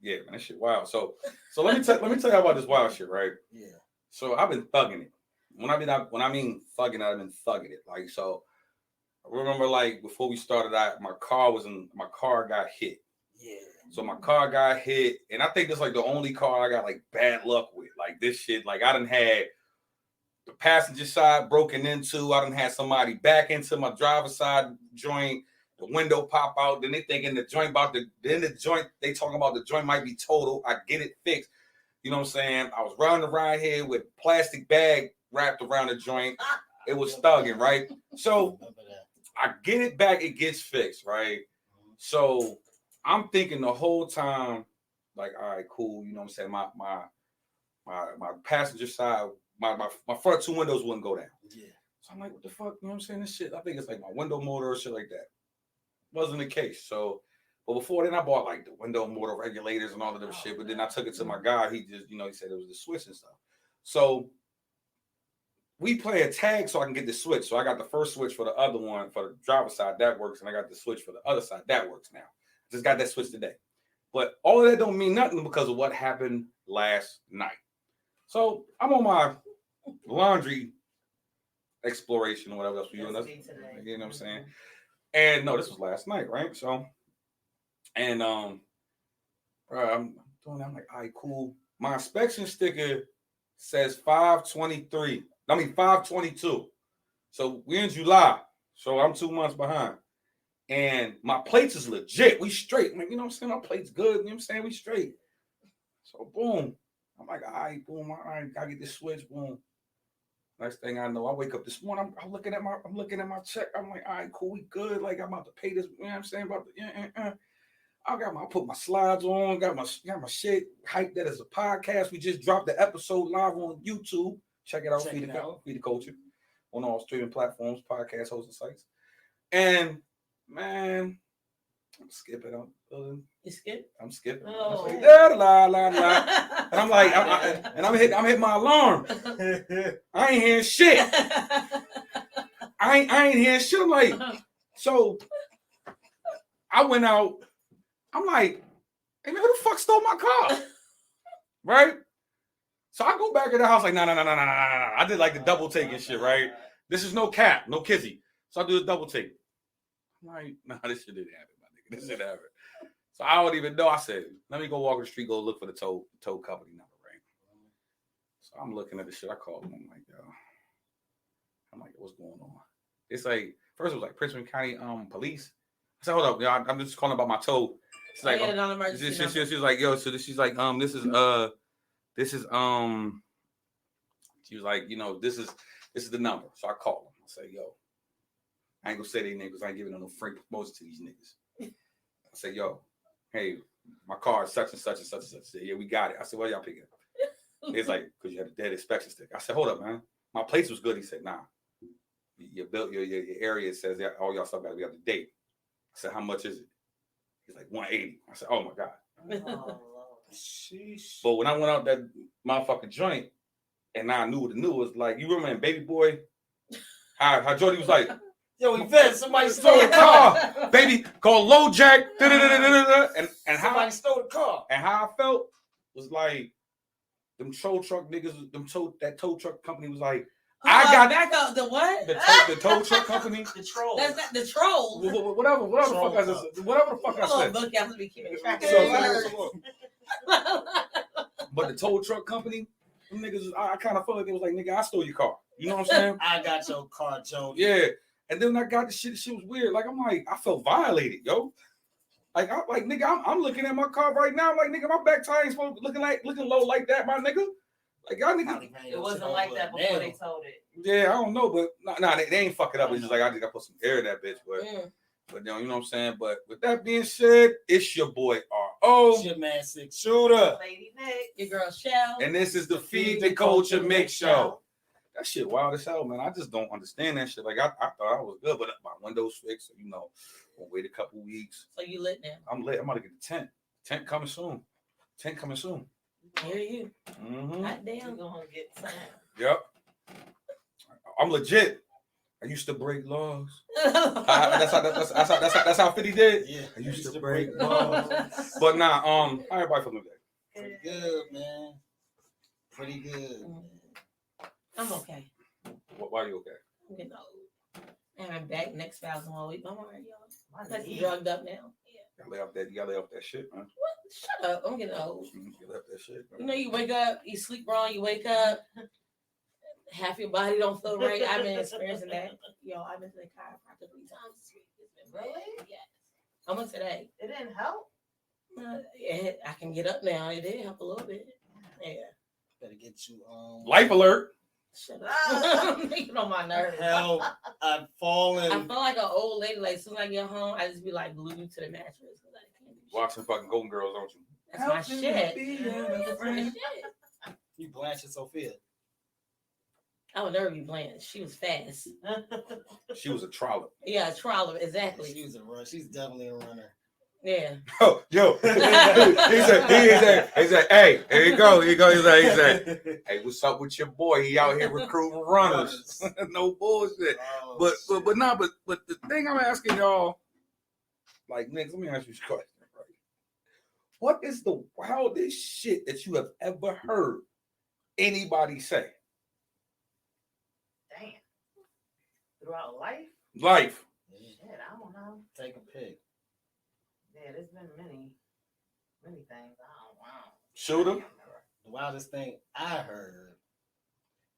Yeah, man, that shit wild. So let me tell you about this wild shit, right? Yeah. So I've been thugging it. When I mean thugging it, I've been thugging it. Like, so I remember, like, before we started out, my car got hit. Yeah. So my car got hit, and I think that's like the only car I got like bad luck with. Like, this shit, like, I done had the passenger side broken into. I done had somebody back into my driver's side joint. The window pop out. Then they thinking the joint they talking about the joint might be total. I get it fixed. You know what I'm saying? I was running around here with plastic bag wrapped around the joint. It was thugging, right? So I get it back. It gets fixed, right? So I'm thinking the whole time, like, all right, cool. You know what I'm saying? My passenger side, my front two windows wouldn't go down. Yeah. So I'm like, what the fuck? You know what I'm saying? This shit, I think it's like my window motor or shit like that. Wasn't the case. So, but before then, I bought like the window motor regulators and all of them shit. But then I took it to my guy. He just, he said it was the switch and stuff. So we play a tag so I can get the switch. So I got the first switch for the other one for the driver's side that works, and I got the switch for the other side that works now. Just got that switch today. But all of that don't mean nothing because of what happened last night. So I'm on my laundry exploration or whatever else we're doing. You know what I'm saying? And no, this was last night, right? So, and I'm doing that. I'm like, all right, cool. My inspection sticker says 5/23. I mean 5/22. So we're in July. So I'm 2 months behind. And my plates is legit. We straight. I'm like, you know what I'm saying? My plate's good. You know what I'm saying? We straight. So boom. I'm like, all right, boom. All right, gotta get this switch. Boom. Next thing I know, I wake up this morning. I'm looking at my check. I'm like, all right, cool, we good. Like, I'm about to pay this. You know what I'm saying? I put my slides on. Got my shit hyped. That is a podcast. We just dropped the episode live on YouTube. Check it out. Feed the Culture on all streaming platforms, podcast hosting sites. And man, I'm skipping. You skip? I'm skipping. Oh. I'm like, la la la. And I'm like, I'm hitting my alarm. I ain't hearing shit. I ain't hearing shit. I'm like, so I went out. I'm like, hey man, who the fuck stole my car? Right? So I go back in the house like, no. I did like the double take and shit, right? This is no cap, no kizzy. So I do the double take. I'm like, nah, this shit didn't happen, my nigga. This shit happened. So I don't even know. I said, let me go walk the street, go look for the tow company number, right? So I'm looking at the shit. I called them. I'm like, yo. I'm like, what's going on? It's like, first it was like Prince William County police. I said, hold up, y'all. I'm just calling about my tow. She's like, she's like, yo, so she's like, this is she was like, this is the number. So I called them. I say, yo, I ain't gonna say they niggas. I ain't giving no free promotion to these niggas. I say, yo, hey, my car is such and such and such and such. Said, yeah, we got it. I said, what y'all picking up? He's like, because you had a dead inspection stick. I said, hold up, man. My place was good. He said, nah. Your area says that all y'all stuff got to be up to date. I said, how much is it? He's like, 180. I said, oh my God. But when I went out that motherfucking joint and I knew what the new was like, you remember in Baby Boy? How Jody was like, yo, Yvette, somebody stole the car. Baby, called Low Jack. And somebody stole the car. And how I felt was like, them tow truck niggas, that tow truck company was like, I got back up the what? The tow truck company. The troll. That's not the troll. Whatever the fuck I said. Look, you have to be keeping track of But the tow truck company, them niggas, I kind of felt like it was like, nigga, I stole your car. You know what I'm saying? I got your car, Joe. Yeah. And then when I got the shit was weird. Like, I'm like, I felt violated, yo. Like, nigga, I'm looking at my car right now. I'm like, nigga, my back tire ain't supposed to be looking low like that, my nigga. Like, y'all niggas. It wasn't like that before they told it. Yeah, I don't know, but they ain't fuck it up. It's just like I just got to put some air in that bitch, but you know what I'm saying. But with that being said, it's your boy R.O. It's your man 6 Shooter, Lady Nick, your girl Shell, and this is the Feed the Culture Mix Show. That shit wild as hell, man. I just don't understand that shit. Like I thought I was good, but my window's fixed. So, we'll wait a couple weeks. So you lit now? I'm lit. I'm about to get the tent. Tent coming soon. Hear you. Mm-hmm. God damn, gonna get time. Yep. I'm legit. I used to break laws. That's how 50 did. Yeah, I used to break laws. But nah, how everybody feeling today? Pretty good, man. Pretty good. Man. I'm okay. Why are you okay? I'm getting old. And I'm back next 1,000 more week. I'm alright, y'all. I'm drugged up now. Yeah. You gotta lay off that shit, man. What? Shut up. I'm getting old. You left that shit, man. You know, you wake up, you sleep wrong, you wake up, half your body don't feel right. I've been experiencing that. Yo, I've been to the chiropractor 3 times this week. It's been Really? Yes. I went today. It didn't help. I can get up now. It did help a little bit. Yeah. Better get you Life alert. Shut up. I'm making on my nerves. Hell, I've fallen. I feel like an old lady. Like, as soon as I get home, I just be like glued to the mattress. I can't do shit. Watching fucking Golden Girls, don't you? That's my shit. That's my shit. You Blanche and Sophia. I would never be Blanche. She was fast. She was a trollop. Yeah, a trawler, exactly. She was a run. She's definitely a runner. Yeah. Oh, yo. he said, hey, here you go. He said, hey, what's up with your boy? He out here recruiting runners. No bullshit. Oh, But shit. the thing I'm asking y'all, like, niggas, let me ask you this question, right? What is the wildest shit that you have ever heard anybody say? Damn. Throughout life? Life. Shit, I don't know. Take a pick. Yeah, there's been many things. Wow. Shooter. The wildest thing I heard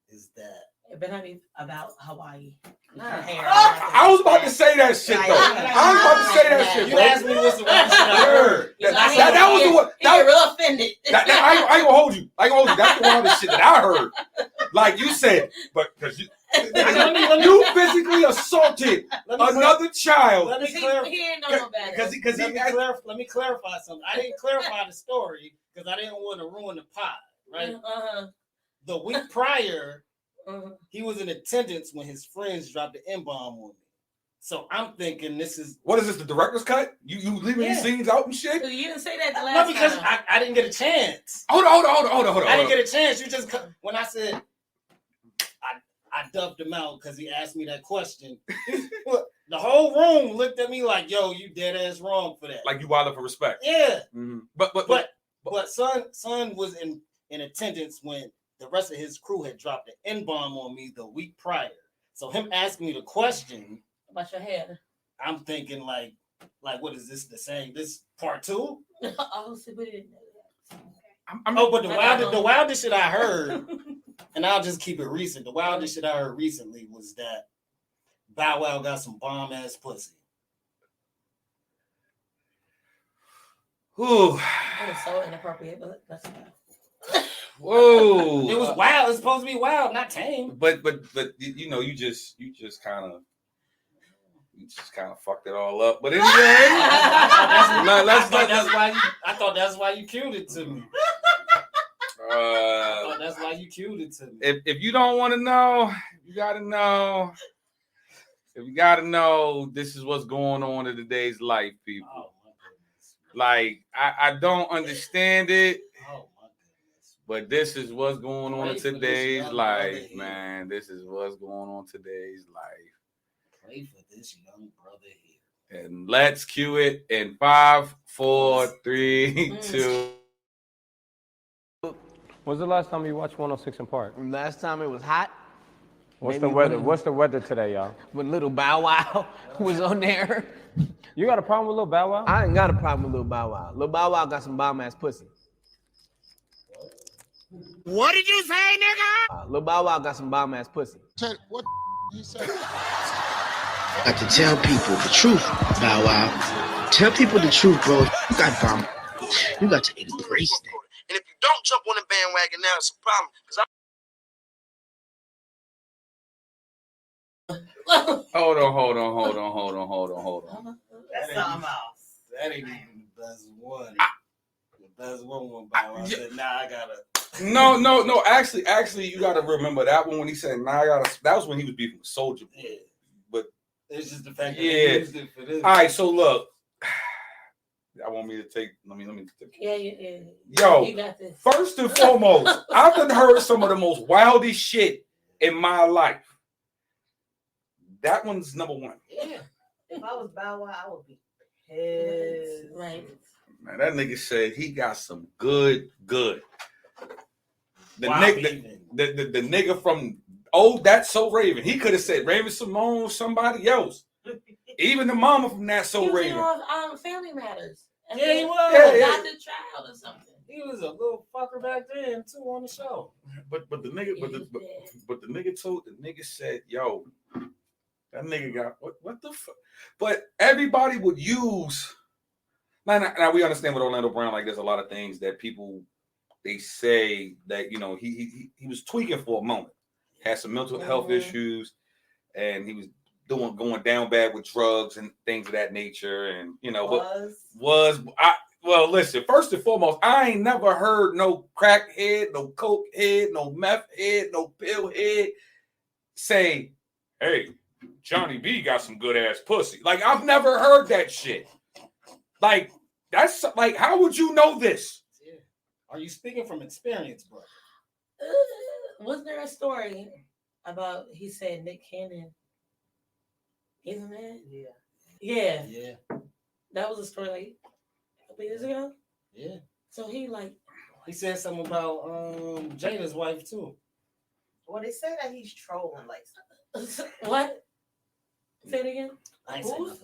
is that It better be about Hawaii. Nah. Her hair. I was about to say that shit, though. I was about to say that shit, you bro. asked me what's the wildest shit I heard. That was the one. He get real offended. I ain't gonna hold you. That's the wildest shit that I heard. Like you said, but because you physically assaulted another child. Let me He clarify. ain't know no better. Let me clarify something. I didn't clarify the story because I didn't want to ruin the pot. Right. The week prior, he was in attendance when his friends dropped the N-bomb on me. So I'm thinking this is what is this? The director's cut? You leaving these scenes out and shit? You didn't say that the last no, because time. I didn't get a chance. Hold on. I didn't get a chance. You just when I said I dubbed him out because he asked me that question. The whole room looked at me like, "Yo, you dead ass wrong for that." Like you wilding for respect. Yeah. Mm-hmm. But son was in attendance when the rest of his crew had dropped the N-bomb on me the week prior. So him asking me the question About your hair. I'm thinking like what is this the same? This part 2? Oh, so we didn't know that. But the wildest shit I heard, and I'll just keep it recent. The wildest shit I heard recently was that Bow Wow got some bomb ass pussy. Whew. That was so inappropriate, but that's fine. Whoa. It was wild. It's supposed to be wild, not tame. But you know, you just kind of fucked it all up. But anyway, I thought that's why you cued it to me. That's why you cued it to me. If you don't want to know, you gotta know. If you gotta know, this is what's going on in today's life, people. Oh my goodness. Like I don't understand it. Oh my goodness. But this is what's going on in Pray for today's this life, young man. This is what's going on today's life. Pray for this young brother here. And let's cue it in 5, 4, 3, 2. When's the last time you watched 106 in Park? Last time it was hot. What's Maybe the weather? when- What's the weather today, y'all? When Little Bow Wow was on there. You got a problem with Lil Bow Wow? I ain't got a problem with Little Bow Wow. Little Bow Wow got some bomb ass pussy. What did you say, nigga? Little Bow Wow got some bomb ass pussy. What you say? Got to tell people the truth, Bow Wow. Tell people the truth, bro. You got bomb. You got to embrace that. And if you don't jump on the bandwagon now, it's a problem. Hold on. That's something else. That ain't even the best one. The best one Bow Wow said, nah, I gotta. No. Actually, you got to remember that one when he said, "Nah, I gotta." That was when he was beefing with Soulja Boy. Yeah. But It's just the fact that Yeah. they used it for this. all right, so look, I want me to take. Let me. Yeah. Yo, You got this. first and foremost, I've done heard some of the most wildest shit in my life. that one's number one. Yeah. If I was Bow Wow, I would be pissed. Right. Man, that nigga said he got some good. The Wow, nigga, even. the nigga from That's So Raven. He could have said Raven Simone, somebody else. Even the mama from That's So He was Raven. on Family Matters. Yeah, he was. Yeah. Adopted child or something. He was a little fucker back then too on the show. But the nigga, but the nigga said, yo, that nigga got what the fuck? But everybody would use. Now we understand with Orlando Brown, like there's a lot of things that people they say that he was tweaking for a moment, had some mental health issues, and he was going down bad with drugs and things of that nature, and well, listen, first and foremost, I ain't never heard no crackhead, no coke head, no meth head, no pill head say, hey, Johnny B got some good ass pussy. Like, I've never heard that shit. Like, that's like, how would you know this? Yeah. Are you speaking from experience, bro? Wasn't there a story about he said Nick Cannon? Isn't that? Yeah. Yeah. That was a story like a couple years ago. Yeah. So he said something about Jada's wife too. Well, they say that he's trolling, like. What? Say it again. I ain't saying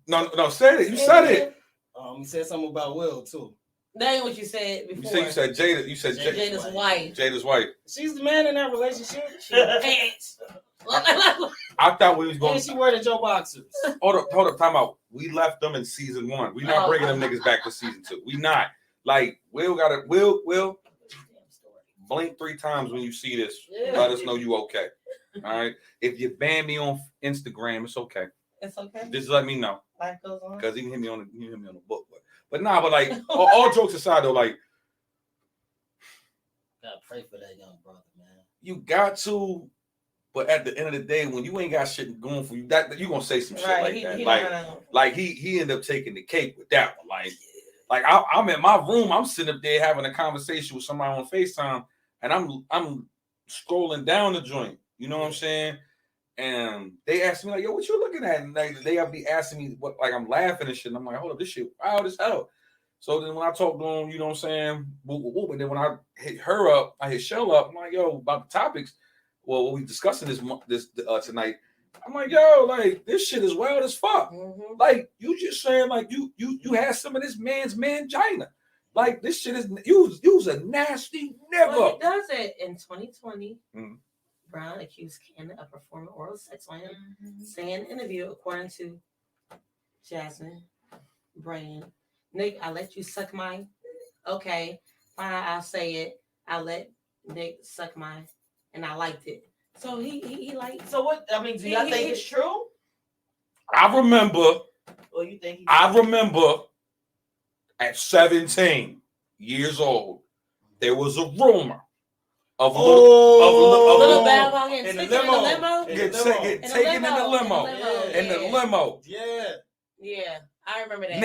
nothing. No, say it. You said it. He said something about Will too. That ain't what you said before. You said Jada. You said Jada's wife. Jada's wife. She's the man in that relationship. Pants. I thought we was going. And she wear the Joe boxers. Hold up, time out. We left them in season 1. We not bringing them niggas back for season 2. We not. Like, Will blink 3 times when you see this. Yeah. Let us know you okay. All right. If you ban me on Instagram, it's okay. It's okay. Just let me know. Life goes on. Because he can hit me on the book. But like all jokes aside though, like Gotta pray for that young brother, man. you got to, but at the end of the day, when you ain't got shit going for you, that you gonna say some shit like that. Like he ended up taking the cake with that one. Like I'm in my room, I'm sitting up there having a conversation with somebody on FaceTime, and I'm scrolling down the joint. You know what I'm saying? And they asked me like, "Yo, what you looking at?" And they be asking me what, like I'm laughing and shit. And I'm like, "Hold up, this shit wild as hell." So then when I talk to them, you know what I'm saying? And then when I hit her up, I hit Shell up. I'm like, "Yo, about the topics. Well, what we discussing this tonight." I'm like, "Yo, like this shit is wild as fuck. Mm-hmm. Like you just saying like you had some of this man's mangina. Like this shit is you's a nasty nigga." Well, he does it in 2020. Mm-hmm. Brown accused Cannon of performing oral sex on him, saying in an interview, according to Jasmine Brand, Nick, I let you suck mine. Okay, fine, I'll say it. I let Nick suck mine, and I liked it. So he liked. So what? I mean, do y'all think it's true? I remember. Or you think? I remember at 17 years old, there was a rumor of a little Bow Wow getting taken in the limo. Get taken in the limo. In the limo. Yeah, I remember that.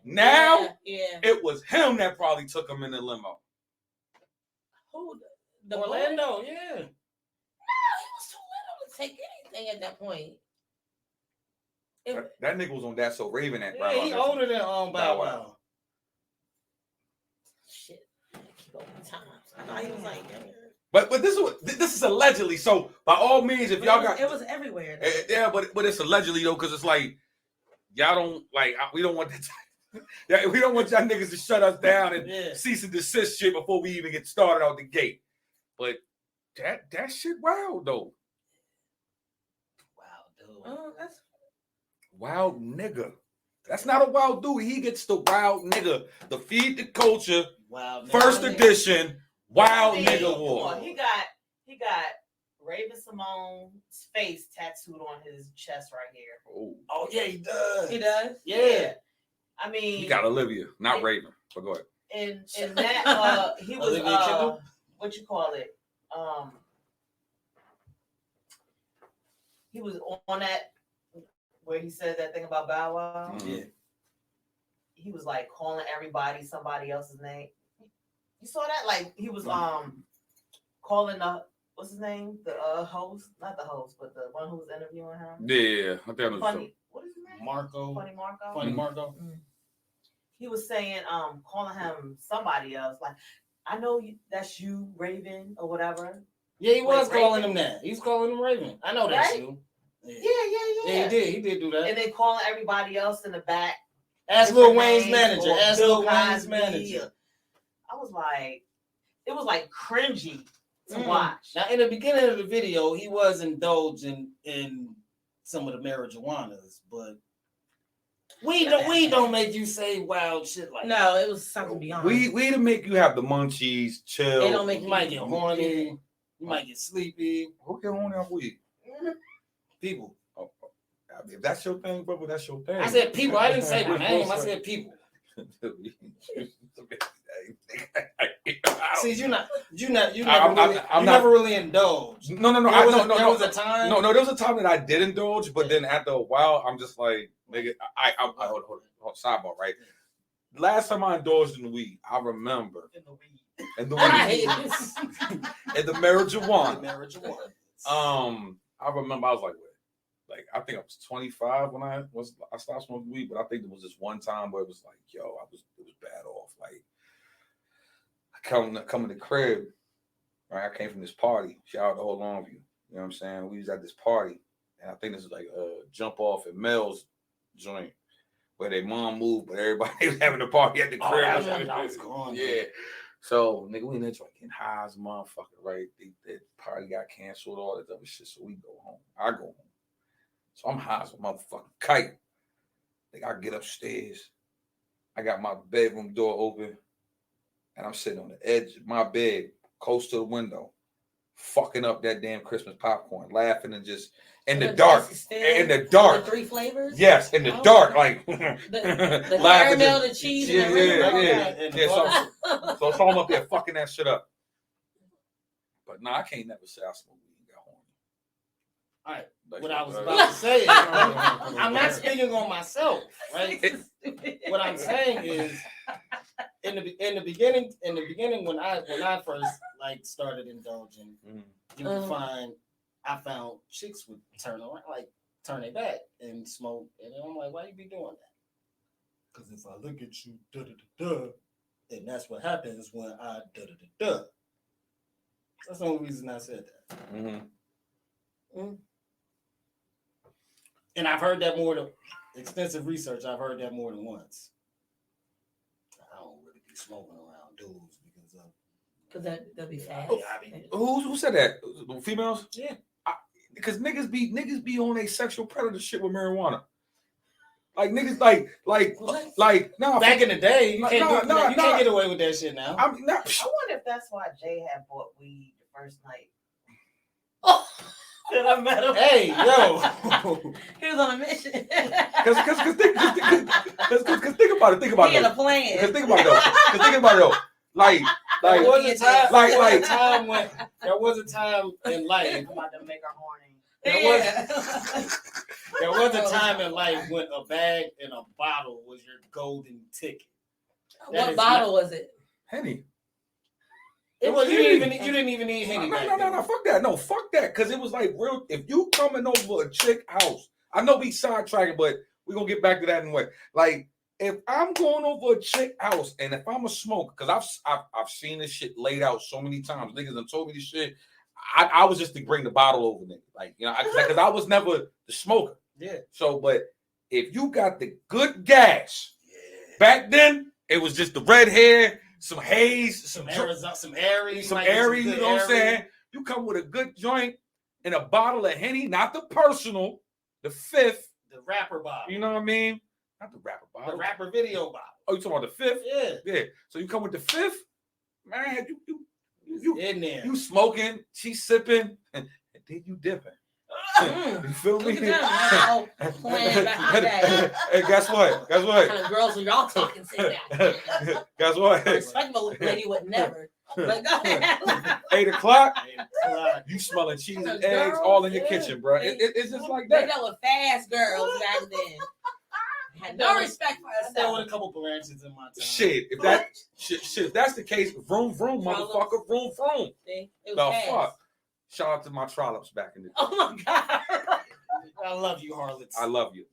Now, yeah, it was him that probably took him in the limo. Who? The Orlando, boy? yeah. No, he was too little to take anything at that point. That nigga was on That's So Raven at Bow Wow. He older than Bow Wow. Shit, I keep up with times. I thought he was like younger. But this is allegedly. So by all means, if y'all got it was everywhere. Yeah, but it's allegedly though, because it's like y'all don't like we don't want that. We don't want y'all niggas to shut us down and cease and desist shit before we even get started out the gate. But that shit wild though. Wow, dude. Oh, that's Wild nigga. That's not a wild dude. He gets the wild nigga. The Feed the Culture first edition wild nigga war. He got Raven Simone's face tattooed on his chest right here. Oh yeah, he does. He does. Yeah. I mean, he got Olivia, not Raven. But go ahead. And that he was what you call it? He was on that where he said that thing about Bow Wow. Yeah. He was like calling everybody somebody else's name. You saw that? Like he was calling the what's his name? The host, not the host, but the one who was interviewing him. Yeah, I think I know. Funny, what is his name? Marco. Funny Marco. Funny Marco. He was saying, calling him somebody else. Like, I know that's you, Raven, or whatever. Yeah, he was Like calling Raven? him that. He was calling him Raven. I know that's Right? you. Yeah, Yeah, he did. He did do that. And then calling everybody else in the back. Ask Lil different Wayne's names, manager. or Ask Bill Lil Wayne's Cosby. manager. I was like, it was like cringy to watch. Now, in the beginning of the video, he was indulging in some of the marijuanas, but we don't make you say wild shit like that. No, it was something beyond. We to make you have the munchies, chill. They don't make You might get horny. You might get sleepy. Who get horny off weed? People. I mean, if that's your thing, brother, that's your thing. I said people. I didn't say my name. I said people. See, you never really indulged. No. There was a time. No, there was a time that I did indulge, but then after a while, I'm just like, nigga, I hold on, sidebar, right? Last time I indulged in weed, I remember in the weed, in the marijuana. I remember I was like I think I was 25 when I stopped smoking weed, but I think there was this one time where it was like, yo, it was bad off. Like I come to the crib, right? I came from this party, shout out to Old Longview. You know what I'm saying? We was at this party, and I think this was like a jump off at Mel's joint where their mom moved, but everybody was having a party at the crib. I was gone. Yeah. So, nigga, we in there getting high as a motherfucker, right? The party got canceled, all that other shit. So we go home. I go home. So I'm high as a motherfucking kite. Like I get upstairs. I got my bedroom door open. And I'm sitting on the edge of my bed, close to the window, fucking up that damn Christmas popcorn, laughing and just in the dark. In the dark. The 3 flavors? Yes, in the dark. Like the caramel, the cheese, yeah, and the yeah. So I'm up there fucking that shit up. But I can't never say I smoke weed and got horny. All right. What I was about to say is, I'm not speaking on myself, right? What I'm saying is, in the beginning, when I first like started indulging, you would find I found chicks would turn their back and smoke, and I'm like, why you be doing that? Because if I look at you, da da da da, and that's what happens when I da da da da. That's the only reason I said that. And I've heard that more than extensive research. I've heard that more than once. I don't really be smoking around dudes because that'd be fast. Who said that? Females? Yeah. Because niggas be on a sexual predator shit with marijuana. Like niggas like no. Back in the day, you can't get away with that shit now. I wonder if that's why Jay had bought weed the first night. That I met him. Hey, yo. He was on a mission. Because think about it. Think about he it. had a plan. Because think about it though. Like there was a time in life. I'm about to make her horny. There was a time in life when a bag and a bottle was your golden ticket. What bottle was it? Henny. It was you didn't even need Henny. No, fuck that. No, fuck that. Because it was like real. If you coming over a chick house, I know we sidetracking, but we're gonna get back to that in a way. Like, if I'm going over a chick house and if I'm a smoker, because I've seen this shit laid out so many times. Niggas done told me this shit. I was just to bring the bottle over nigga. Like, you know, because I was never the smoker. Yeah. So, but if you got the good gas, back then it was just the red hair. Some haze, some Arizona, some airy, you know what I'm saying? You come with a good joint and a bottle of Henny, not the personal, the fifth. The rapper bottle. You know what I mean? Not the rapper bottle. The rapper video bottle. Oh, you talking about the fifth? Yeah. So you come with the fifth, man, you in there. You smoking, she sipping, and then you dipping. You feel me? Look at that. Hey, guess what? What kind of girls are y'all talking? Say that. Guess what? A respectable lady would never. But go ahead. 8 o'clock. You smelling cheese and eggs all in your kitchen, bro. It's just like that. They were fast girls back then. Had no respect for I herself. dealt with a couple branches in my time. Shit, if that's the case, vroom vroom, motherfucker, vroom vroom. See, it was The fast. fuck. Shout out to my trollops back in the day. Oh my God. I love you, harlots. I love you.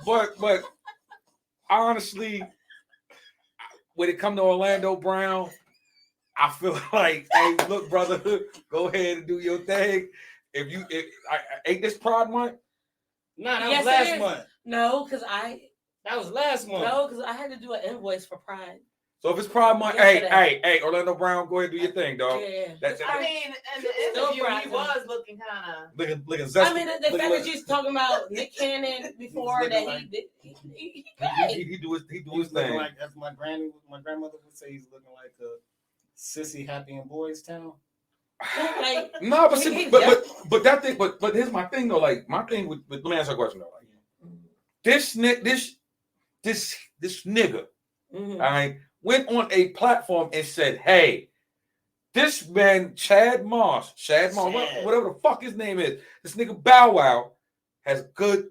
But honestly, when it come to Orlando Brown, I feel like, hey, look, brother, go ahead and do your thing. If ain't this Pride Month? Nah, that Yes, was it last is. month. No, because That was last month. I had to do an invoice for Pride. So if it's Pride Month, Yesterday. hey, Orlando Brown, go ahead and do your thing, dog. Yeah. I mean, in the Still interview, he practicing. was looking kind of. Looking zesty. I mean, the fact that you're talking about Nick Cannon before He's that looking like- he do his He's looking thing. like, as my grandmother would say, he's looking like a sissy happy in Boys Town. Like, No, but see, but that thing, but here's my thing though. Like my thing with let me ask you a question though. Like this nigga, mhm. I went on a platform and said, "Hey, this man Chad Moss, whatever the fuck his name is, this nigga Bow Wow has good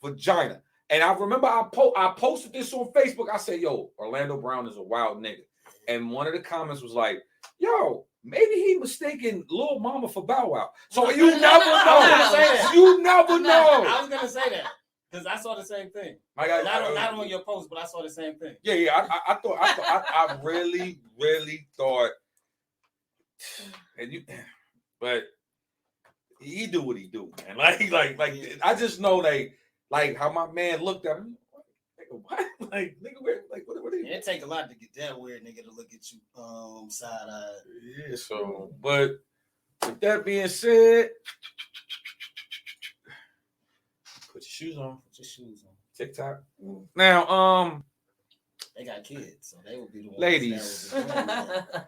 vagina." And I remember I posted this on Facebook. I said, "Yo, Orlando Brown is a wild nigga," and one of the comments was like, "Yo, maybe he mistaken Lil Mama for Bow Wow." So you never know. You never know. I was gonna say that because I saw the same thing. Not on your post, but I saw the same thing. Yeah. I really thought, but he do what he do, man. Like I just know like how my man looked at me. Nigga, what? Like nigga, what are you? It take a lot to get that weird nigga to look at you side eye. Yeah. So, but with that being said, put your shoes on. Put your shoes on. TikTok. Now, They got kids, so they would be the ones. Ladies. that would be doing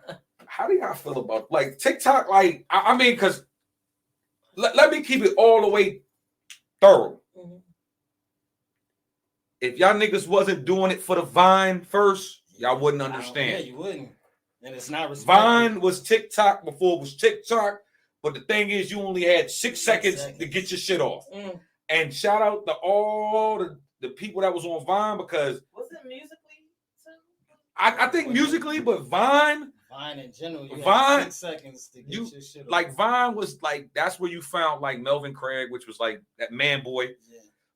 it. how do y'all feel about like TikTok? Like, I mean, because let me keep it all the way thorough. Mm-hmm. If y'all niggas wasn't doing it for the Vine first, y'all wouldn't understand. Yeah, you wouldn't. And it's not respected. Vine was TikTok before it was TikTok, but the thing is, you only had 6 seconds to get your shit off. Mm. And shout out to all the people that was on Vine because Was it Musically too? I think Musically, but Vine in general, you Vine, had 6 seconds to get your shit off. like Vine was like that's where you found like Melvin Craig, which was like that man boy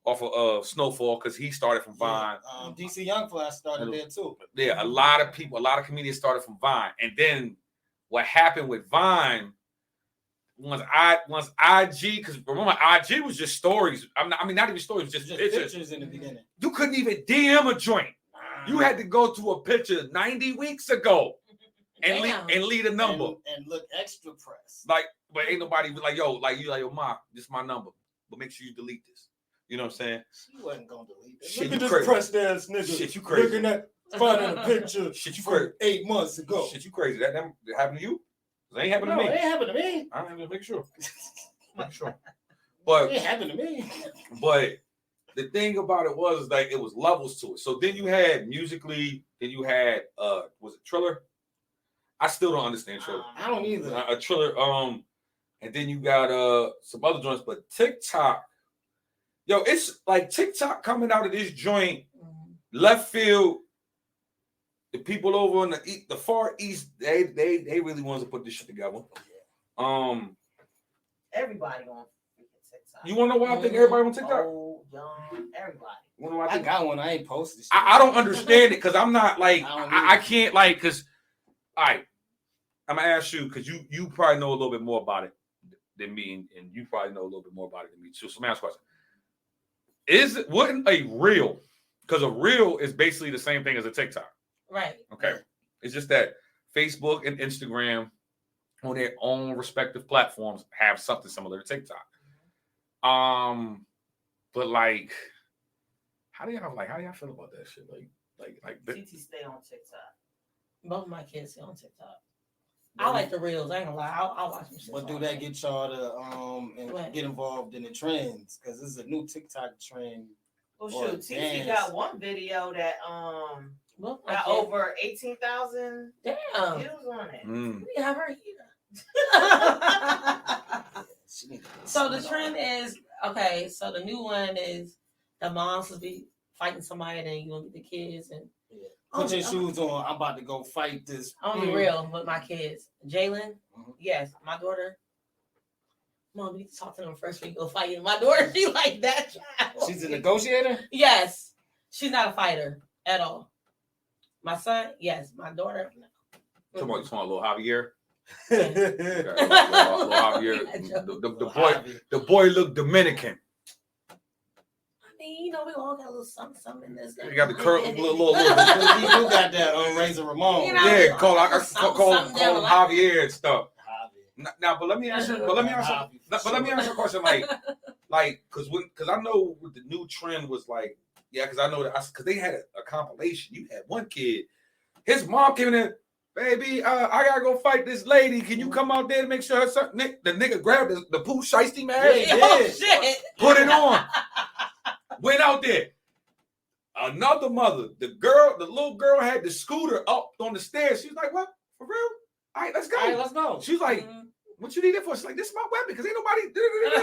off of Snowfall because he started from Vine. DC Youngfly started there too. Yeah, a lot of comedians started from Vine, and then what happened with Vine once IG, because remember IG was just stories. Not even stories, just pictures in the beginning. You couldn't even DM a joint. You had to go to a picture 90 weeks ago and leave a number and look extra press. Like, but ain't nobody like yo, ma, this is my number, but make sure you delete this. You know what I'm saying? She wasn't gonna delete it. Shit, Look you at crazy. this pressed ass nigga. Shit, you crazy. Looking at finding a picture. Shit, you from crazy. 8 months ago. Shit, you crazy. That happened to you? It ain't happened to me. It ain't happened to me. I'm just making sure. But it happened to me. But the thing about it was like it was levels to it. So then you had Musically, then you had was it Triller? I still don't understand Triller. I don't either. A Triller, and then you got some other joints, but TikTok, yo, it's like TikTok coming out of this joint, left field. The people over on the far east, they really wanted to put this shit together. Everybody on TikTok. You want to know why I think everybody on TikTok? Old, young, everybody. You wanna know why I got one. I ain't posted. I don't understand it because I'm not like I can't like because all right. I'm gonna ask you because you probably know a little bit more about it than me, and you probably know a little bit more about it than me too. So, let me ask a question: wouldn't a reel? Because a reel is basically the same thing as a TikTok, right? Okay, it's just that Facebook and Instagram, on their own respective platforms, have something similar to TikTok. But like, how do y'all feel about that shit? Like TT stay on TikTok. Both of my kids stay on TikTok. I like the reels. I ain't gonna lie. I'll watch them. But do that get y'all to get involved in the trends? Because this is a new TikTok trend. Oh shoot, TT got one video that got over 18,000 views on it. We have her here. So the trend is okay. So the new one is the moms will be fighting somebody, and then you gonna get the kids and. Put your shoes on. I'm about to go fight this. I'm gonna be real with my kids. Jalen, yes, my daughter, Mom, we need to talk to them first. We go fight. My daughter, she like that child. She's a negotiator? Yes. She's not a fighter at all. My son, yes. My daughter, no. Come on, little Javier. Yeah. Little Javier. The boy looked Dominican. I mean, you know, we all got a little something in this. You got the curl, little. You got that Razor Ramon. You know, Yeah, call him something Javier and stuff. Now, but let me ask you a question, like, because I know what the new trend was like. Yeah, because I know that because they had a compilation. You had one kid, his mom came in, baby, I gotta go fight this lady. Can you come out there to make sure her son? The nigga grabbed the Pooh Shiesty mask, Shit. put it on, went out there. Another mother, the little girl had the scooter up on the stairs. She was like, "What? For real? All right, let's go. All right, let's go." She's like, "What you need it for?" She's like, "This is my weapon because ain't nobody."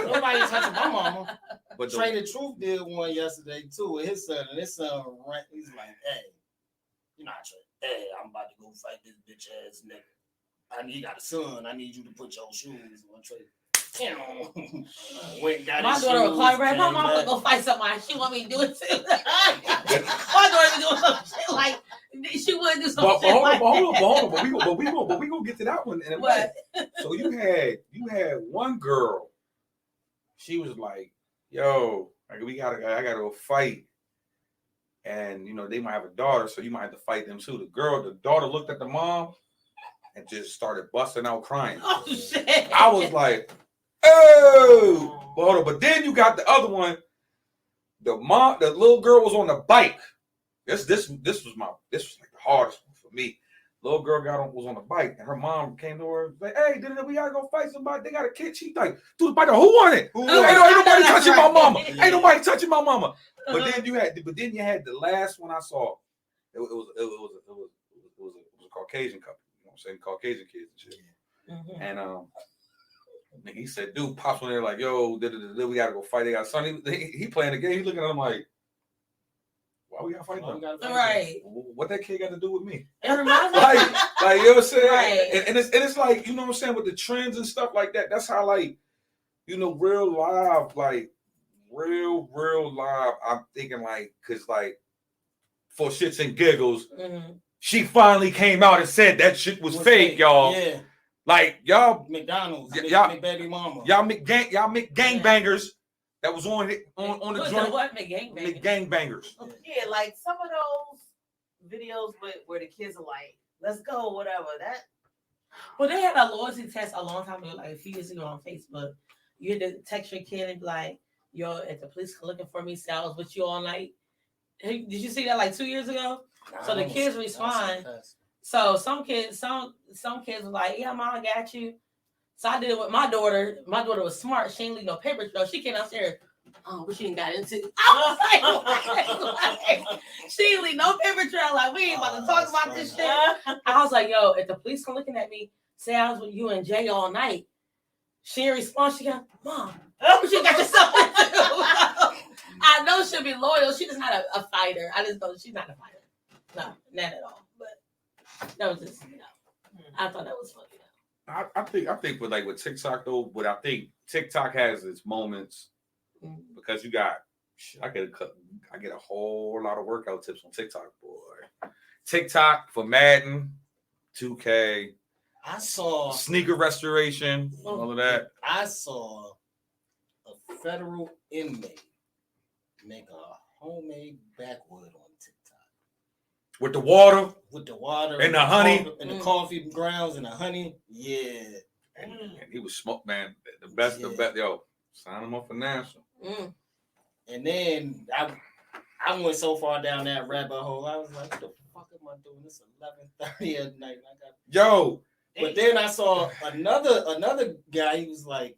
Nobody touching my mama. But Trey the Truth did one yesterday too with his son, and his son ran. He's like, "Hey, you're not Trey. Hey, I'm about to go fight this bitch ass nigga. You got a son. I need you to put your shoes on Trey." Went got my daughter would call right. My mom would go fight somebody. She want me to do it too. My daughter would do some shit like she wouldn't do some shit like hold on. But we gonna get to that one in a minute. So you had one girl. She was like, "Yo, I gotta go fight." And you know they might have a daughter, so you might have to fight them too. The daughter looked at the mom and just started busting out crying. Oh shit! I was like, "Oh, hold on." But then you got the other one. The little girl was on the bike. This was like the hardest one for me. Little girl was on the bike, and her mom came to her like, "Hey, we gotta go fight somebody. They got a kid." She like, "Through the bike. Who won it? Ain't nobody touching my mama. Ain't nobody touching my mama." But then you had the last one I saw. It was a Caucasian couple. You know what I'm saying? Caucasian kids and shit. Mm-hmm. And he said, "Dude, pops on there like, yo, we gotta go fight. They got a son. He playing the game. He looking at him like, why we gotta fight them? Right. What that kid got to do with me?" It reminds me, like you know what I'm saying? Right. And it's like, you know what I'm saying, with the trends and stuff like that. That's how, like, you know, real live. I'm thinking like, cause like, for shits and giggles, she finally came out and said that shit was fake, y'all. Yeah. Like y'all, McDonald's, y'all, baby mama, y'all gangbangers that was on the joint. What McGangbangers? Gangbangers. Yeah, like some of those videos where the kids are like, "Let's go," whatever. That. Well, they had a loyalty test a long time ago, like a few years ago on Facebook. You had to text your kid and be like, "Yo, if the police are looking for me, say I was with you all night." Hey, did you see that like 2 years ago? So the kids respond. So some kids were like, "Yeah, mom, I got you." So I did it with my daughter. My daughter was smart. She didn't leave no paper trail. She came downstairs. Oh, what she didn't got into? I was like, she didn't leave no paper trail. Like, we ain't about to talk about this shit. I was like, "Yo, if the police are looking at me, say I was with you and Jay all night." She didn't respond. She got, "Mom, what you got yourself into?" I know she'll be loyal. She's just not a fighter. I just know she's not a fighter. No, not at all. But that was just, I thought that was funny. I think with TikTok though, but I think TikTok has its moments because you got I get a whole lot of workout tips on TikTok, boy. TikTok for Madden, 2K. I saw sneaker restoration, all of that. I saw a federal inmate make a homemade backwood on TikTok. With the water and the honey and the coffee grounds and the honey. Yeah. And he was smoked, man. The best, yo. Sign him up for national. And then I went so far down that rabbit hole. I was like, "What the fuck am I doing? It's 11:30 at night." And I got But then I saw another guy. He was like,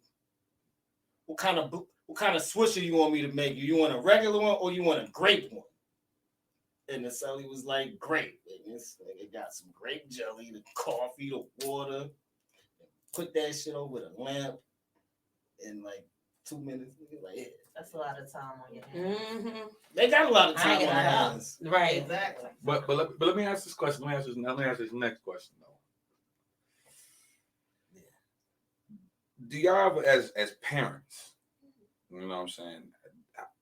what kind of swisher you want me to make? You want a regular one or you want a grape one?" And so he was like, "Grape." And it got some grape jelly, the coffee, the water. Put that shit over the lamp in like 2 minutes. Like, yeah. That's a lot of time on your hands. They got a lot of time on their hands. Right. Exactly. But let me ask this question. Let me ask this next question though. do y'all as parents, you know what I'm saying?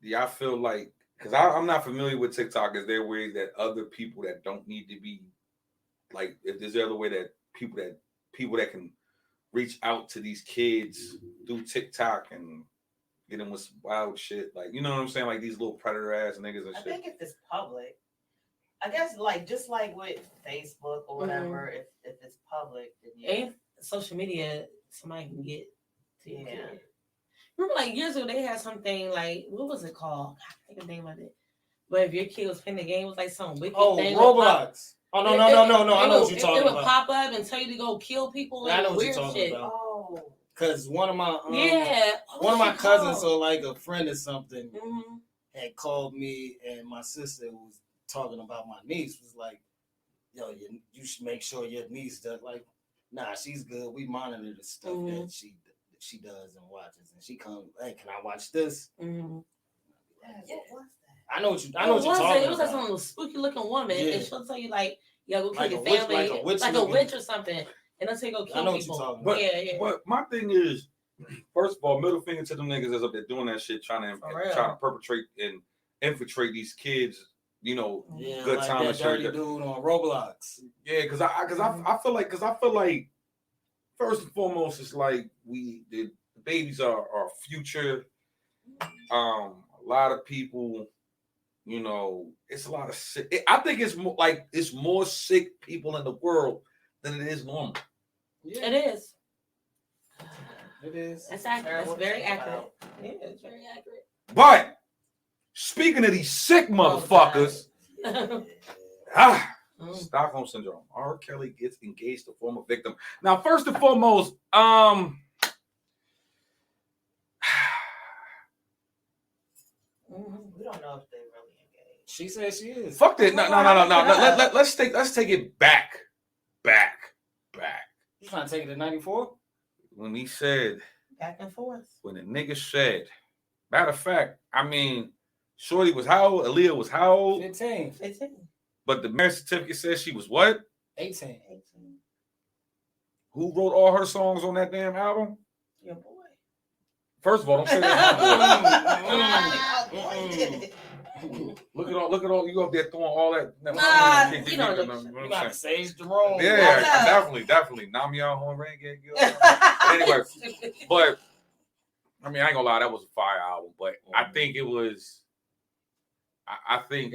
Do y'all feel like, because I'm not familiar with TikTok, is there a way that other people that don't need to be like, if there's other way that people that can reach out to these kids through TikTok and get them with some wild shit, like, you know what I'm saying, like these little predator ass niggas and I shit. think if it's public, I guess like just like with Facebook or whatever, if it's public, then yeah. And social media, somebody can get to your Yeah. kid. Remember, like years ago, they had something like, what was it called? I can't think of the name of it. But if your kid was playing the game, it was like some wicked thing. Roblox. Oh no! I know what you're talking It would about. pop up and tell you to go kill people. I Like know what weird you're talking shit. about. Oh. Because one of my What my she cousins, called? or like a friend or something, Mhm. had called me, and my sister was talking about my niece. Was like, "Yo, you should make sure your niece does." Like, nah, she's good. We monitor the stuff that she does and watches, and she comes. Hey, can I watch this? Mhm. Yeah. What was that? I know what you're What was talking it? It was like about. some spooky looking woman, Yeah. and she'll tell you like, "Yeah, go kill Like your a witch- family," like a witch like a looking- witch or something, and they'll tell you go kill I know what people. you're talking But, about. Yeah. but my thing is, first of all, middle finger to them niggas that's up there doing that shit, trying to perpetrate and infiltrate these kids. You know, Yeah, good like time that and shit. dirty dude on Roblox. Yeah, because I feel like first and foremost, it's like the babies are our future. A lot of people, you know, it's a lot of sick. I think it's more sick people in the world than it is normal. Yeah, It is. it is. That's accurate. That's very Terrible. accurate. Yeah, it's very accurate. But speaking of these sick motherfuckers, Stockholm syndrome. R. Kelly gets engaged to former victim. Now, first and foremost, We don't know if they really engaged. She said she is. fuck that. No. Let's take it back. You trying to take it to 94? When he said, Back and forth. when the nigga said, matter of fact, I mean, Shorty was how old? Aaliyah was how old? 15. 15. But the marriage certificate says she was what? 18. Who wrote all her songs on that damn album? Your boy. First of all, don't say that. Mm-mm. Look at all you up there throwing all that. You know, You got to Sage Jerome. Yeah, definitely. Namia Horn Reggae. Anyway, but I mean, I ain't gonna lie, that was a fire album. But I think it was. I think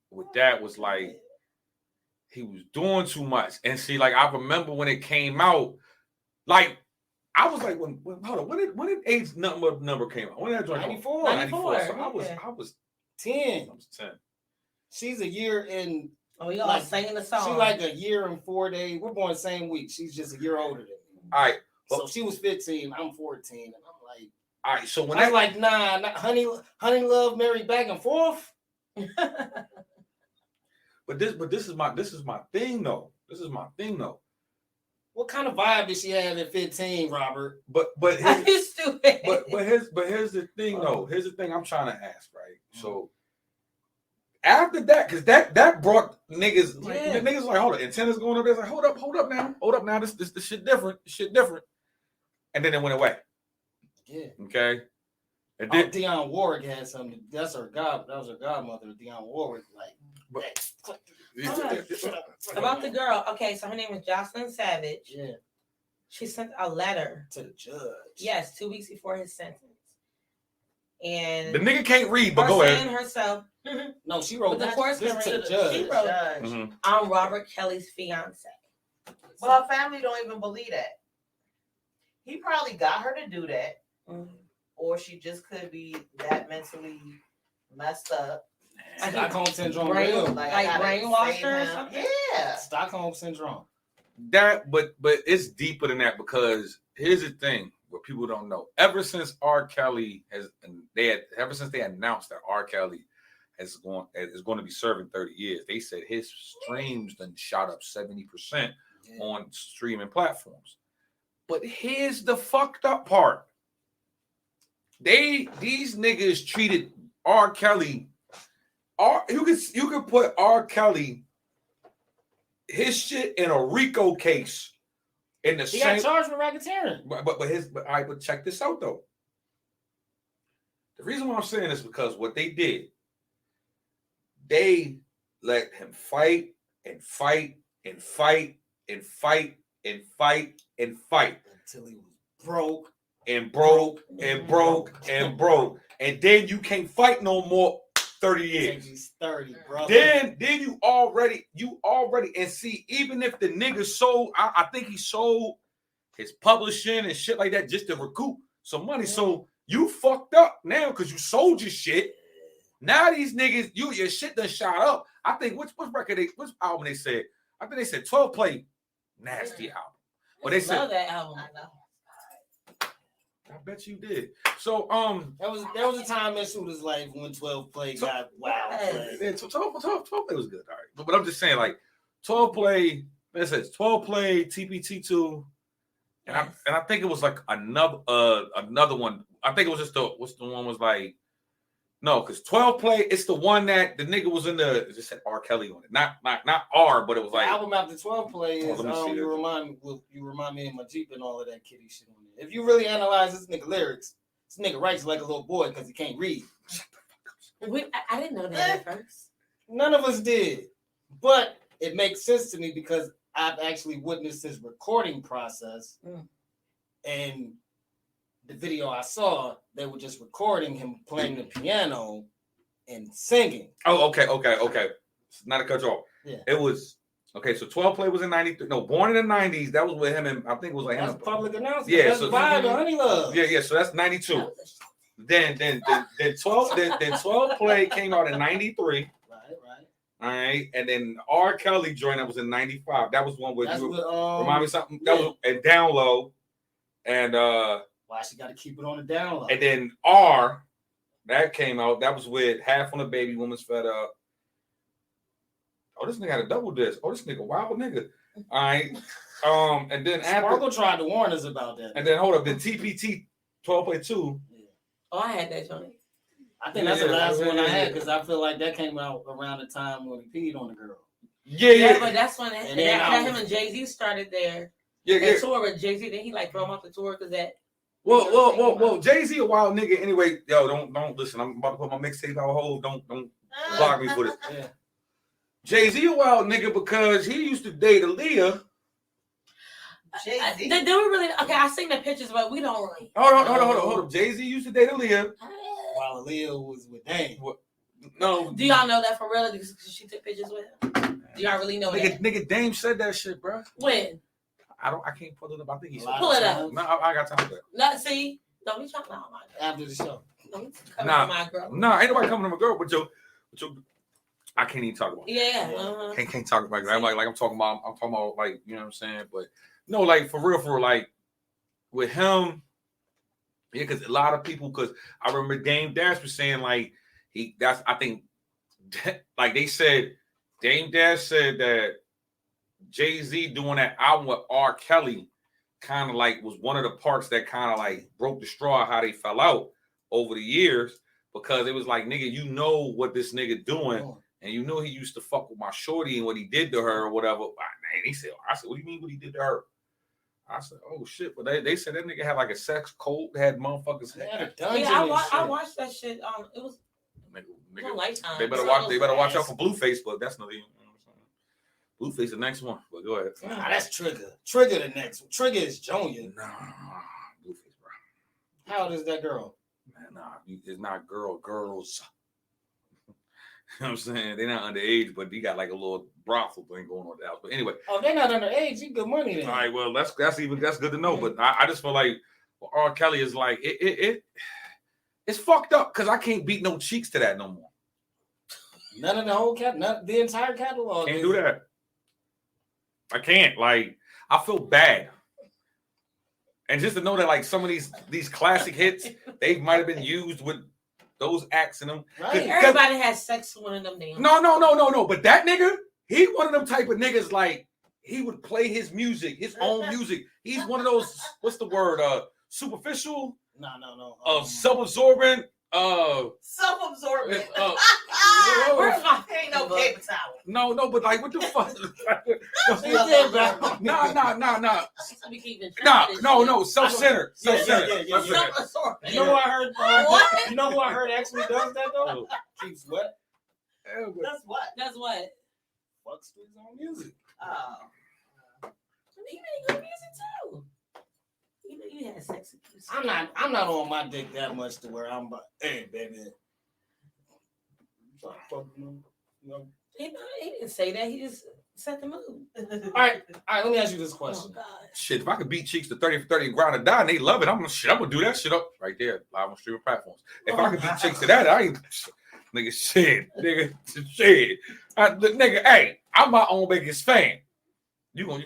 with that was like he was doing too much, and see, like I remember when it came out, like I was like, when did Age number came out? When did that joint 94. 94. So I was 10. 10. She's a year in. Oh, y'all Like, singing the song. She like a year and 4 days. We're born the same week. She's just a year older than me. All right. So she was 15. I'm 14, and I'm like, All right. So when I was like, nah, not honey, love, marry, back and forth. but this is my thing though. What kind of vibe did she have at 15, Robert? But You stupid. but here's the thing though. Here's the thing I'm trying to ask, right? So after that, because that brought niggas like niggas like, hold up, antennas going up there. It's like, hold up now. This shit different. And then it went away. Yeah. Okay. And then, Dionne Warwick had something. That was her godmother, Dionne Warwick. Like, About the girl. Okay, so her name is Jocelyn Savage. Yeah. She sent a letter To the judge. Yes, 2 weeks before his sentence. And the nigga can't read, but go ahead. herself. No, she wrote With the this correspondence to the she judge. wrote, Mhm. I'm Robert Kelly's fiance. Well, her family don't even believe that. He probably got her to do that, or she just could be that mentally messed up. Stockholm syndrome. Brain- Real. Like, Like I gotta brainwashed save her or him. something? Yeah. Stockholm syndrome. That, but it's deeper than that because here's the thing: what people don't know. Ever since R. Kelly ever since they announced that R. Kelly is going to be serving 30 years, they said his streams done shot up 70% on streaming platforms. But here's the fucked up part: these niggas treated R. Kelly. You could put R. Kelly, his shit in a RICO case In the He same, got charged with racketeering. but check this out though. The reason why I'm saying this is because what they did, they let him fight and fight and fight and fight and fight and fight Until he was broke. and broke and broke and broke. And then you can't fight no more 30 years. He's 30, bro. Then you already, and see, even if the nigga sold, I think he sold his publishing and shit like that just to recoup some money. So you fucked up now because you sold your shit. Now these niggas, your shit done shot up. I think which album they said? I think they said 12 Play, nasty album. But they said that album. I bet you did. So there was a time in Shooter's life when 12 Play got wild. yeah, 12 Play was good, all right. But I'm just saying, like 12 Play, it says 12 Play, TPT2, and I think it was like another one. I think it was just what's the one was like. No, because 12 Play, it's the one that the nigga was in the. It just said R. Kelly on it, not R, but it was like the album after 12 Play is let me see you remind me of my Jeep and all of that kitty shit on it. If you really analyze this nigga lyrics, this nigga writes like a little boy because he can't read. I didn't know that at first. None of us did, but it makes sense to me because I've actually witnessed his recording process, and the video I saw, they were just recording him playing the piano and singing. Oh, okay. Not to cut you off. Yeah. It was okay. So 12 Play was in 93. No, Born in the 90s. That was with him, and I think it was like That's him. public announcement. Yeah, That's so Vibe and Honey Love. Yeah. So that's 92. Then 12 Play came out in 93. Right. All right, and then R. Kelly joined. That was in 95. That was one where That's you what, remind me something. That was and Down Low, and why she got to keep it on the down low. and then R, that came out. That was with Half on the Baby, Woman's Fed Up. Oh, this nigga had a double disc. Oh, this nigga wild nigga. All right. And then Sparkle tried to warn us about that. and then hold up, the TPT 12 Play 2. Oh, I had that joint. I think that's the last one I had because I feel like that came out around the time when he peed on the girl. Yeah, but that's when And then him and Jay-Z started there. Yeah. They tour with Jay-Z. Then he like throw him off the tour because that. Well, Jay-Z a wild nigga. Anyway, yo, don't listen. I'm about to put my mixtape out. Hold, don't block me for this. Yeah. Jay-Z a wild nigga because he used to date Aaliyah. Jay-Z. They were really okay. I seen the pictures, but we don't really. Hold on. Jay-Z used to date Aaliyah. While Aaliyah was with Dame. No. Do y'all know that for real? Because she took pictures with him. Do y'all really know that? Nigga, Dame said that shit, bro. When? I can't pull it up. I think he said Pull it up. No, I got time for that. Not see. Don't be trying to my After the show. Don't be coming my girl. Nah, ain't nobody coming to my girl, but yo, I can't even talk about it. Yeah. Can't talk about it. I'm talking about like, you know what I'm saying? But no, like for real, like with him, yeah, because a lot of people, because I remember Dame Dash was saying like I think like they said Dame Dash said that Jay-Z doing that album with R. Kelly kind of like was one of the parts that kind of like broke the straw how they fell out over the years, because it was like, nigga, you know what this nigga doing, and you know he used to fuck with my shorty and what he did to her or whatever. And he said, I said, what do you mean what he did to her? I said, oh shit, but they said that nigga had like a sex cult, had motherfuckers. I watched that shit. It was nigga, Lifetime. They better watch out for Blueface, but that's not even. Blueface the next one, but go ahead. Nah, that's Trigger. Trigger the next one. Trigger is Junior. Nah, Blueface, bro. How old is that girl? Man, nah, it's not girls. You know what I'm saying? They're not underage, but he got like a little brothel thing going on at the house. But anyway. Oh, they're not underage. You good money then. All right, well, that's good to know. But I just feel like R. Kelly is like it's fucked up because I can't beat no cheeks to that no more. None of the whole the entire catalog. Can't do that. I can't. Like, I feel bad. And just to know that like some of these classic hits, they might have been used with those acts in them. Right. Everybody has sex with one of them damn. No. But that nigga, he one of them type of niggas like he would play his music, his own music. He's one of those, what's the word? Superficial? No. Self-absorbent. Self-absorbent. Where's my Ain't no paper towel. No, but like, what the fuck? Nah. We keeping No. Self-centered. Yeah. Self-absorbed. You know who I heard? What? You know who I heard actually does that though? Keeps what? That's what? That's what. Fucks with his own music. You made good music too. You know you had sex abuse. I'm not on my dick that much to where I'm like, hey baby. You know. He didn't say that. He just set the mood. All right. Let me ask you this Oh question. God. Shit, if I could beat cheeks to 30 for 30 and grind and die and they love it, I'm gonna do that shit up right there, live on streaming platforms. If I could beat cheeks to that, I ain't nigga shit. Nigga, hey, I'm my own biggest fan. You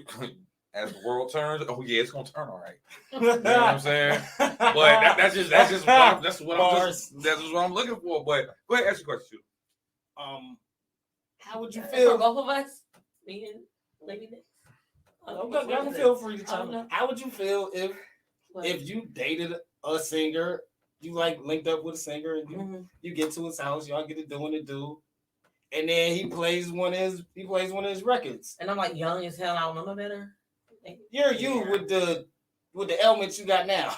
as the world turns, oh yeah, it's gonna turn all right. You know what I'm saying? But that's just what I'm looking for. But go ahead, ask your question. How would you For feel? both of us? Me and Lady Nick? Okay, y'all feel free to tell me. How would you feel if you dated a singer, you like linked up with a singer, and you get to his house, y'all get to do what it do, and then he plays one of his records, and I'm like young as hell. I don't know no better. You're you with the ailments you got now.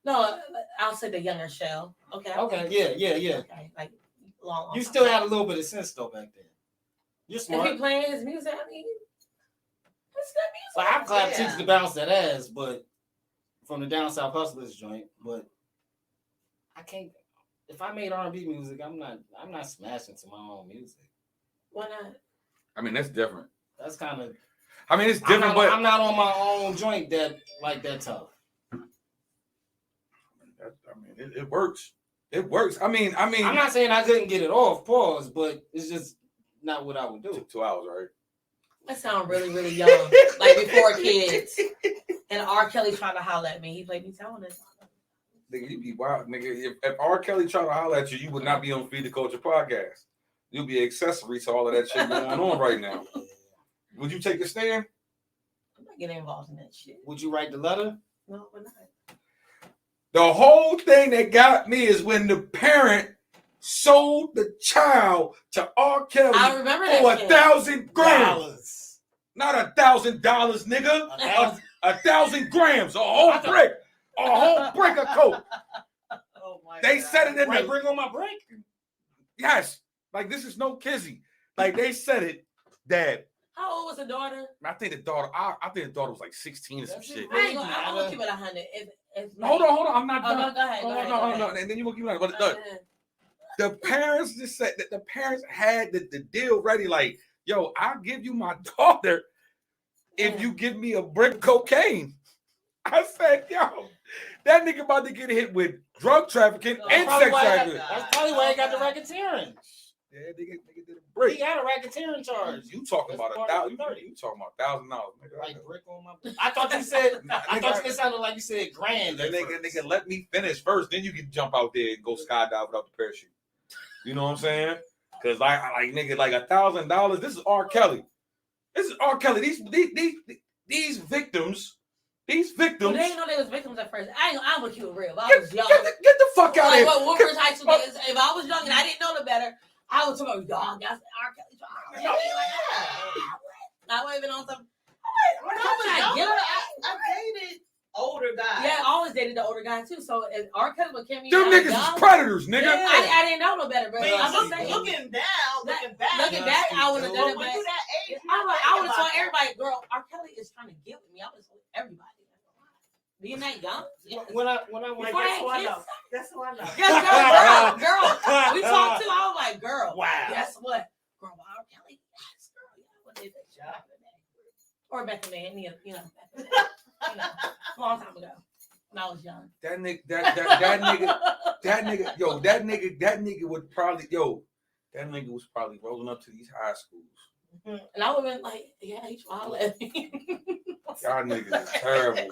No, I'll say the younger shell. Okay. Yeah. Okay, like long. You still had a little bit of sense though back then. You're smart. If he playing his music, I mean, it's good music. Like I clap cheeks to bounce that ass, but from the Down South Hustlers joint, but I can't. If I made R&B music, I'm not smashing to my own music. Why not? I mean, that's different. That's kind of. I mean, it's different, but I'm not on my own joint that tough. It works. It works. I mean, I'm not saying I couldn't get it off, pause, but it's just not what I would do. 2 hours, right? That sound really, really young. Like before kids. And R. Kelly trying to holler at me. He played me telling us. Nigga, you be wild. Nigga, if R. Kelly trying to holler at you, you would not be on Feed the Culture podcast. You'll be an accessory to all of that shit going on right now. Would you take a stand? I'm not getting involved in that shit. Would you write the letter? No, we're not. The whole thing that got me is when the parent sold the child to R. Kelly I remember that for shit. 1,000 grams. Not $1,000, nigga. 1,000 grams. A whole brick of coke. Oh my They God. said it in Right, the bring on my break. yes. Like this is no kizzy. Like they said it that How old was the daughter? I think the daughter. I think the daughter was like 16 or some shit. I'm gonna keep it 100. Hold on. I'm not done. No, go ahead. No. And then you gonna keep it. But look, the parents just said that the parents had the deal ready. Like, yo, I'll give you my daughter if you give me a brick of cocaine. I said, yo, that nigga about to get hit with drug trafficking and sex trafficking. That's probably why he got the racketeering. Yeah, nigga did a brick. He got a racketeering charge. You talking about $1,000? You talking about $1,000? Like brick on my. I thought you said. I thought it sounded like you said grand. That nigga, let me finish first. Then you can jump out there and go skydive without the parachute. You know what I'm saying? Because like nigga, like $1,000. This is R. Kelly. This is R. Kelly. These victims. Well, they didn't know they was victims at first. I'm gonna keep it real. If I was young, get the fuck out of here. What Woodbridge High School is, if I was young and I didn't know no better, I would talk about dog. That's R. Kelly. I would have been on some. I dated older guys. Yeah, I always dated the older guy too. So if R. Kelly would carry me, Them niggas is predators, nigga. Yeah, I didn't know no better, but Man, I'm just saying. looking back, I would have done it. when you that age, I would have told everybody, girl, R. Kelly is trying to get with me. I would have told everybody. Being that young? Yes. When I Before I had kids? That's who I know. Yes, girl. We talked too. I was like, girl. Wow. Guess what? Girl, R. Kelly. Yes, girl. Yeah, what did that job? Or back in the day, you know, back in the day. A long time ago. When I was young. That nigga would probably, that nigga was probably rolling up to these high schools. And I would have been like, yeah, he tried at me. Y'all niggas is terrible.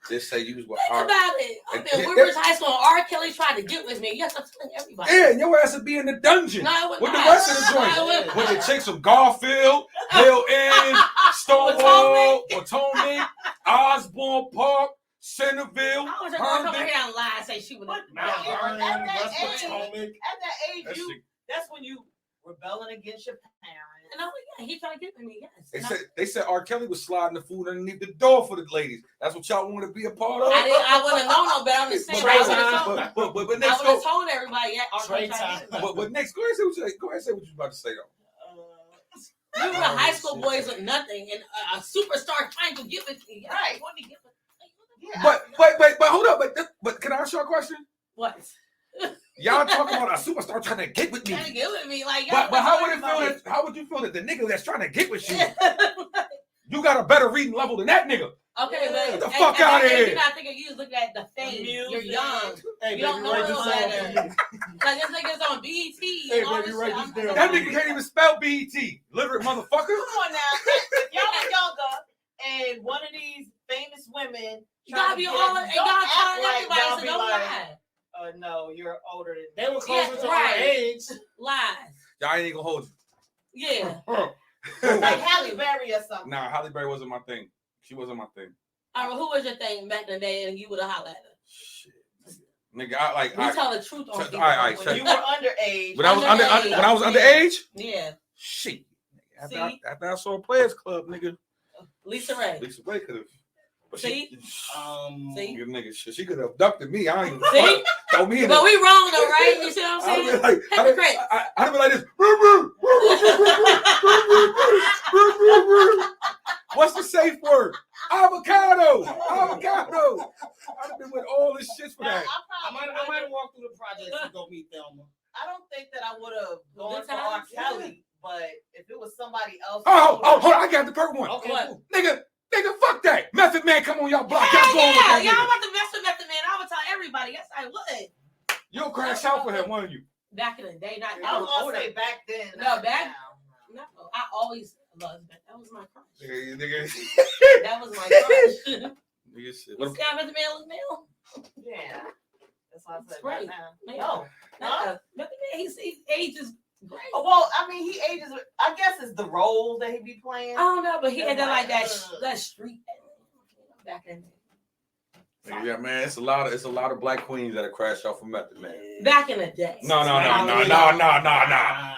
Just say you was with Think R. about it. I'm in Woodbridge High School. R. Kelly tried to get with me. Yes, I'm telling everybody. Yeah, your ass would be in the dungeon No, it would with not. the rest of the No, it joint. would With the not. chicks from Garfield, Hill Inn, Stonewall, Potomac, Osborne Park, Centerville, I was just gonna come Herndon. here and lie and say she was Mount Vernon, At that West age- Potomac. At that age, That shit- that's when you rebelling against your parents. And oh yeah, he tried to get with me. Yes. They said R. Kelly was sliding the food underneath the door for the ladies. That's what y'all want to be a part of. I wouldn't have known no better. I'm just saying. I would have Next, told everybody. Yeah, Trey time. but next, go ahead and say what you about to say though. We were high school boys with nothing, and a superstar trying to get with me. Right. I want to get with Yeah. But hold up, but can I ask you a question? what? Y'all talking about a superstar trying to get with me, Trying to get with me, like. but how would it feel? How would you feel that the nigga that's trying to get with you, you got a better reading level than that nigga? Okay, but Get the fuck outta here. You're not thinking. You just look at the fame. You're young. Hey, You don't baby, know write this no down. better. Like this nigga's on BET. Hey, and all baby, this write shit. this down. That nigga can't even spell BET. Literate motherfucker. Come on now. If y'all were younger and one of these famous women, You gotta be all. And y'all telling everybody, so don't lie. no, you're older than They were closer to right. our age. Lies. Y'all ain't even gonna hold Yeah. you. like Halle Berry or something. Nah, Halle Berry wasn't my thing. She wasn't my thing. All right, who was your thing back in the day, and you would have hollered at her? Shit, nigga, I like. We tell the truth on all people. right, when shut You you- were underage. when I was Underage. when I was underage. Yeah. Shit. See? After I saw Players Club, nigga, Lisa Ray. Lisa Ray could have. See? See? You nigga, she could have abducted me. I ain't even See? throw me in. But we wrong though, right? You see what I'm I'd saying? be like, Hypocrite. I'd be like this. What's the safe word? Avocado. Avocado. I've been with all this shit for Now, that. I might have walked through the projects and go meet Thelma. I don't think that I would have gone Good for R. times, Kelly, but if it was somebody else, Oh, hold on. I got the perfect one. Okay, What? cool. Nigga, fuck that. Method Man, come on y'all block. Hell Y'all going with yeah. that Y'all nigga. about to mess with Method Man. I would tell everybody. Yes, I would. You'll crash out for him, won't you? Back in the day, not I was now. gonna say back then. No, not back- now. No, I always loved that. That was my crush. Nigga. That was my crush. Nigga, shit. You see how Method Man look now? Yeah, that's why I It's said great. right now. Man. No, huh? Method Man, he ages great. Oh, well, I mean, he ages. I guess it's the role that he be playing. I don't know, but he had that like that Ugh. that street back in Yeah, man, it's a lot of black queens that have crashed off of Method Man. back in the day. No.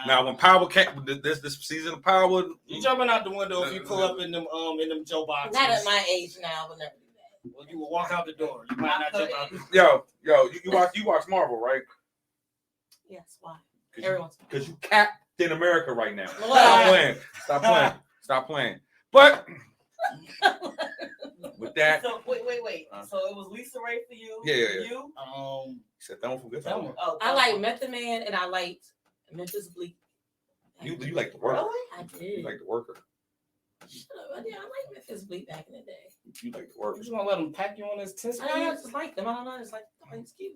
Now when Power came, this season of Power, You jumping out the window if you pull up in them Joe boxes. Not at my age now, but never do that. Well, you will walk out the door. You might not jump out. yo, you watch Marvel, right? Yes, why? Cause Everyone's you Captain America right now. Well, Stop playing. But with that, So wait. Uh. So it was Lisa Ray for you. Yeah. You? he said, "Don't forget Thelma. that." Oh, I like Method Man and I liked Memphis Bleak. You like the worker. Really? I You did. like the worker. Shut up. I like Memphis Bleak back in the day. You like the You worker. just want to let him pack you on his tent? I don't know, I just like them. I don't know. It's like, oh, it's cute.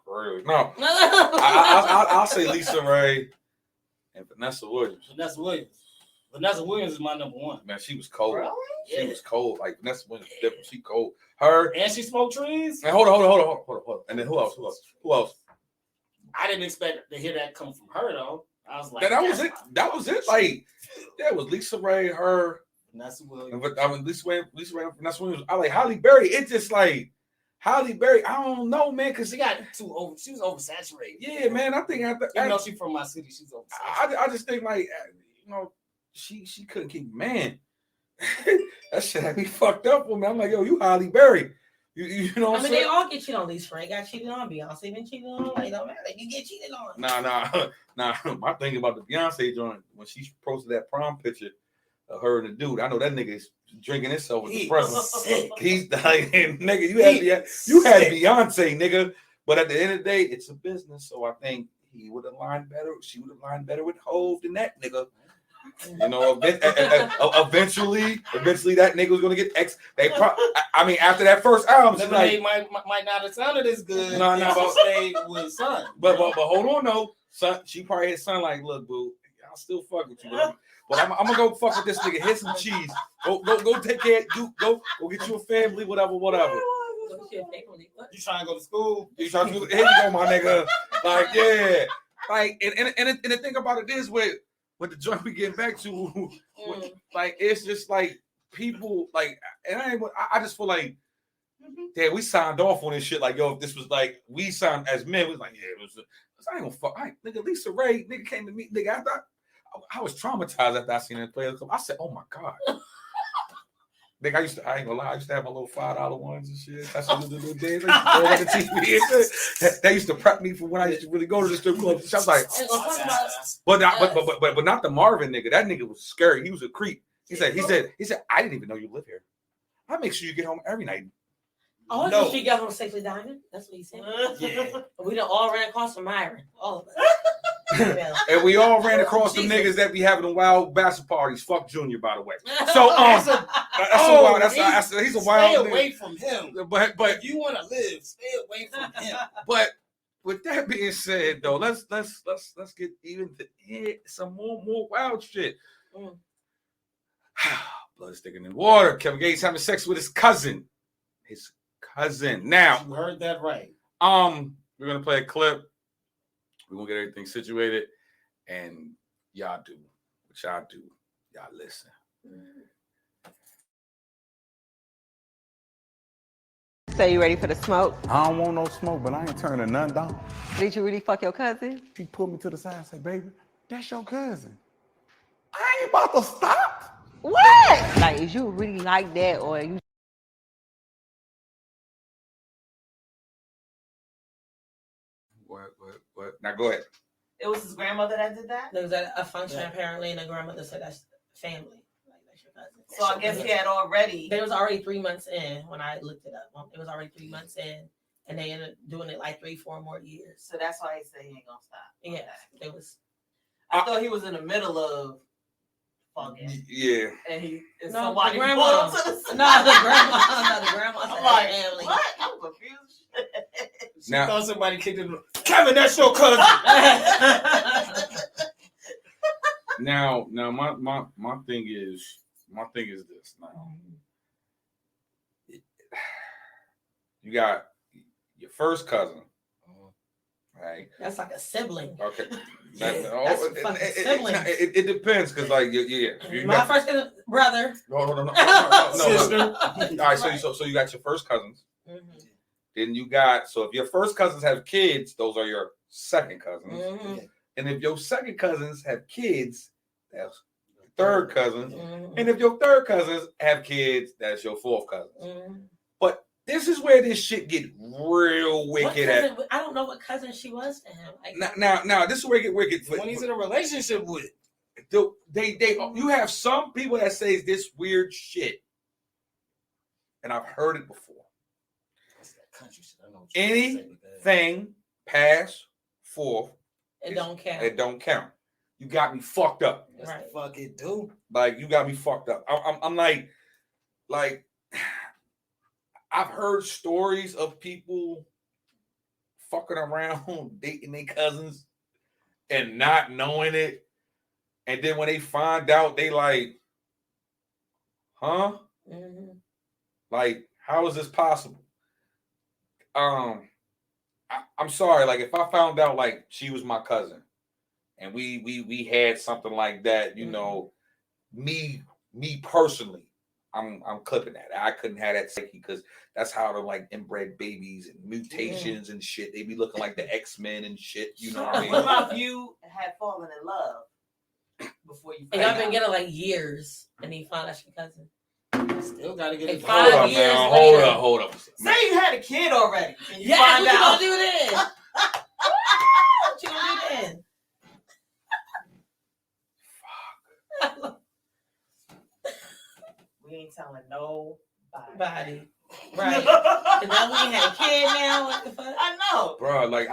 Really? No, No. I'll say Lisa Ray and Vanessa Williams. Vanessa Williams. Vanessa Williams is my number one. Man, she was cold. Really? She was cold. Like Vanessa Williams was different. She cold. Her. And she smoked trees. And hold on. And then who else? I didn't expect to hear that come from her though. I was like, That was it. that's That was it. Like, yeah, it was Lisa Ray, her, Vanessa and Williams. Lisa Ray, Vanessa Williams. I like Halle Berry. It's just like Halle Berry. I don't know, man, because She got too over. She was oversaturated. yeah, man. I think Even though she's from my city, she's oversaturated. I just think like she couldn't keep man. That shit had me fucked up with me. I'm like, yo, you Halle Berry. You know what I I'm mean, they saying? all get cheated on. Lisa Ray got cheated on. Beyonce been cheated on. Like, don't matter. You get cheated on. Nah. My thing about the Beyonce joint when she posted that prom picture of her and the dude, I know that nigga is drinking himself with the present. Sick. He's like, nigga, you had Beyonce, nigga. But at the end of the day, it's a business. So I think he would have lined better. She would have lined better with Hov than that nigga. You know, eventually that nigga was gonna get X. I mean, after that first album, she's Lemonade like, might not have sounded as good. No, if no, she but- stayed with son. but hold on though, son. She probably hit son like, look, boo, I'll still fuck with you, bro. But I'm gonna go fuck with this nigga. Hit some cheese. Go take care. Go get you a family, whatever. What's your family? What? You trying to go to school? You trying to here you go, my nigga. Like, yeah. Like, and the thing about it is with the joint we get back to, like, it's just like people like, and I just feel like Yeah, we signed off on this shit. Like, yo, if this was like we signed as men, we was like, yeah, it was. I ain't gonna fuck. Nigga, Lisa Ray, nigga came to me, nigga. I was traumatized after I seen that player come. I said, oh my god. Nigga, I ain't gonna lie, I used to have my little $5 ones and shit. That's what the little days. I used to go on the TV. They used to prep me for when I used to really go to the strip club. I was like, but not the Marvin nigga. That nigga was scary. He was a creep. He said, I didn't even know you live here. I make sure you get home every night. Oh, No. she got home safely, Diamond. That's what he said. Yeah. We done all ran across from Myron. All of us. And we all ran across the niggas that be having the wild bachelor parties. Fuck Junior, by the way. So he's a wild. Stay away from him. But If you want to live, stay away from him. But with that being said, though, let's get even to some more wild shit. Blood sticking in water. Kevin Gates having sex with his cousin. Now, You heard that right. we're gonna play a clip. We're gonna get everything situated, and y'all do what y'all do. Y'all listen. So you ready for the smoke? I don't want no smoke, but I ain't turning none down. Did you really fuck your cousin? He pulled me to the side and said, baby, that's your cousin. I ain't about to stop. What? Like, is you really like that, or you? What? Now go ahead. It was his grandmother that did that? There was a function apparently, and the grandmother said that's family. Like, that's your cousin. So I guess he had already. They was already 3 months in when I looked it up. It was already 3 months in, and they ended up doing it like 3-4 more years. So that's why he said he ain't gonna stop. Yeah, it was. I thought he was in the middle of fucking. Yeah. And he and No, somebody the grandma. pulled him to the side. No, the grandma I'm said like, family. what? I'm confused. She Now- thought somebody kicked him. Kevin, that's your cousin. Now my thing is this. Now you got your first cousin, right? That's like a sibling. Okay. That's a fucking sibling. It depends, because like you My got, first brother. no. Sister. All right, so you got your first cousins. Mm-hmm. Then you got, so if your first cousins have kids, those are your second cousins. Mm-hmm. And if your second cousins have kids, that's your third cousins. Mm-hmm. And if your third cousins have kids, that's your fourth cousins. Mm-hmm. But this is where this shit get real wicked at. I don't know what cousin she was to him. Like, Now, this is where it get wicked. When he's in a relationship with. You have some people that say this weird shit, and I've heard it before. Anything past fourth, it don't count. It don't count. You got me fucked up. Right. Fuck it, dude. Like, you got me fucked up. I'm like, I've heard stories of people fucking around, dating their cousins, and not knowing it. And then when they find out, they like, huh? Mm-hmm. Like, how is this possible? I'm sorry. Like, if I found out like she was my cousin, and we had something like that, you know, me personally, I'm clipping that. I couldn't have that because that's how the like inbred babies and mutations and shit. They be looking like the X-Men and shit. You know what I mean? What about if you had fallen in love before you? And I've been getting like years, and he found out your cousin. Still gotta get it. Hold up, man. Hold up. Say you had a kid already. And you Yeah, find what you out. gonna do then? What you gonna do then? We ain't telling nobody. Body. Right. And now we ain't had a kid now. What the fuck? I know. Bro, like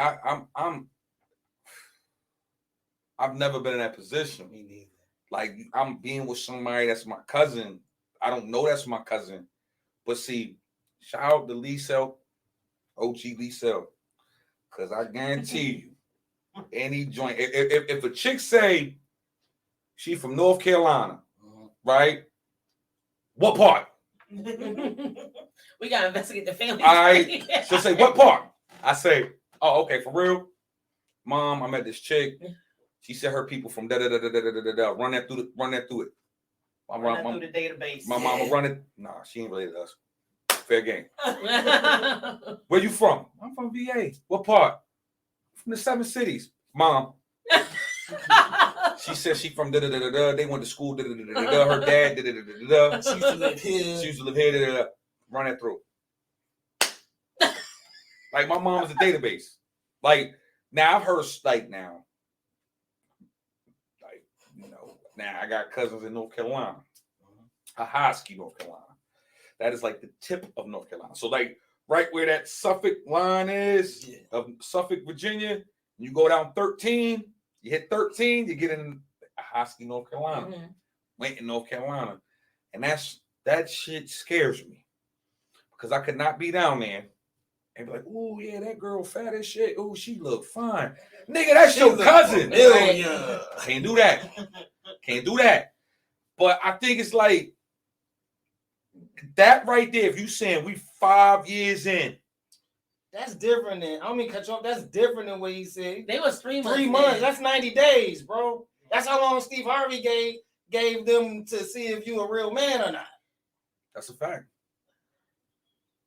I've never been in that position. Me neither. Like, I'm being with somebody that's my cousin. I don't know that's my cousin. But see, shout out to Lisa, OG Lisa. Because I guarantee you, any joint, if a chick say she from North Carolina, right? What part? We gotta investigate the family. She'll say, what part? I say, oh, okay, for real? Mom, I met this chick. She said her people from da da da da da da da. Run that through it. Run that through the database. My mama run it. Nah, she ain't related to us. Fair game. Where you from? I'm from VA. What part? From the 7 cities. Mom. She said she from da-da-da-da-da. They went to school. Da-da-da-da-da. Her dad. Da-da-da-da-da. She used to live here. She used to live here. Da-da-da-da. Run that through. Like my mom is a database. Like now I've heard like now. Like, you know, now I got cousins in North Carolina. Ahoskie, North Carolina. That is like the tip of North Carolina. So like right where that Suffolk line is of Suffolk, Virginia, you go down 13, you hit 13, you get in Ahoskie, North Carolina. Mm-hmm. Went in North Carolina. And that shit scares me. Because I could not be down there and be like, oh yeah, that girl fat as shit. Oh, she look fine. Nigga, that's your cousin. Yeah. Can't do that. Can't do that. But I think it's like that right there. If you saying we 5 years in, that's different than, I don't mean cut you off. That's different than what he said. They was 3 months. 3 months. That's 90 days, bro. That's how long Steve Harvey gave them to see if you a real man or not. that's a fact.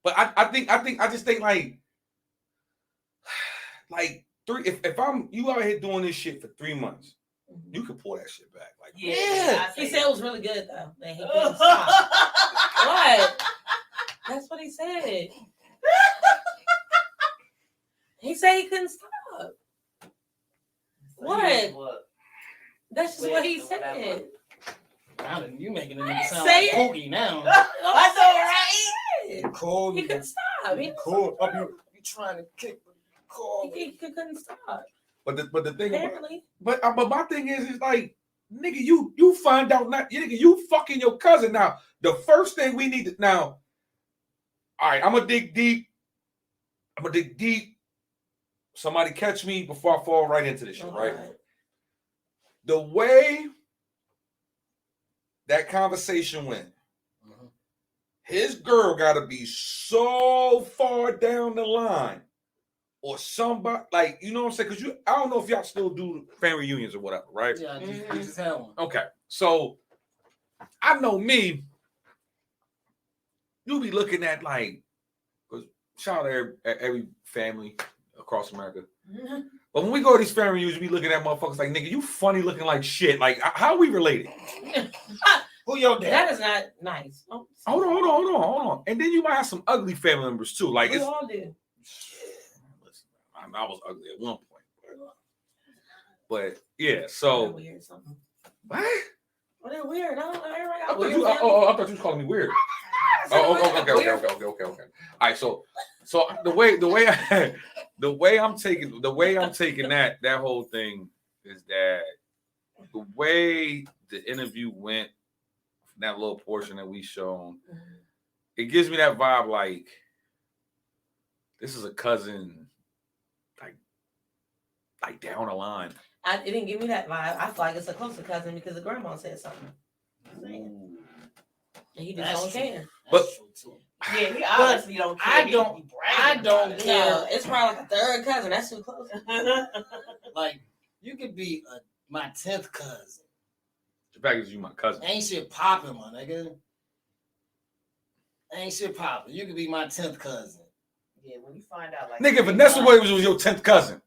But I just think like 3. If I'm you out here doing this shit for 3 months, you can pull that shit back. Like Yeah. He said it was really good though. That he couldn't stop. What? That's what he said. He said he couldn't stop. What? That's just what he said. You making it sound Say like it. Pookie now. That's all You cool. He couldn't stop. He cool. You trying to kick the call. He couldn't stop. But the thing about, Apparently. but my thing is like nigga, you find out not nigga, you fucking your cousin now. The first thing we need to now. All right, I'm gonna dig deep. Somebody catch me before I fall right into this shit, right? The way that conversation went, his girl got to be so far down the line, or somebody like you know what I'm saying? Because I don't know if y'all still do family reunions or whatever, right? Yeah, we just had one. Okay, so I know me. You'll be looking at like, shout out to every family across America. But when we go to these family reunions, we looking at motherfuckers like, nigga, you funny looking like shit. Like, how are we related? Who your dad? That is not nice. Oh, Hold on. And then you might have some ugly family members too. Like, we it's, all do. listen, I was ugly at one point. But yeah, so. Weird something. What? Well, they're weird. I I thought you was calling me weird. Okay. All right, so the way I'm taking that whole thing is that the way the interview went, that little portion that we shown, it gives me that vibe like this is a cousin, like down the line. It didn't give me that vibe. I feel like it's a closer cousin because the grandma said something. And he just don't care. But yeah, he obviously don't care. I don't care. No, it's probably like a third cousin. That's too close. Like you could be my 10th cousin. The fact is, you my cousin. Ain't shit popping, my nigga. Ain't shit popping. You could be my 10th cousin. Yeah, when you find out, like, Nigga, Vanessa Williams was your 10th cousin.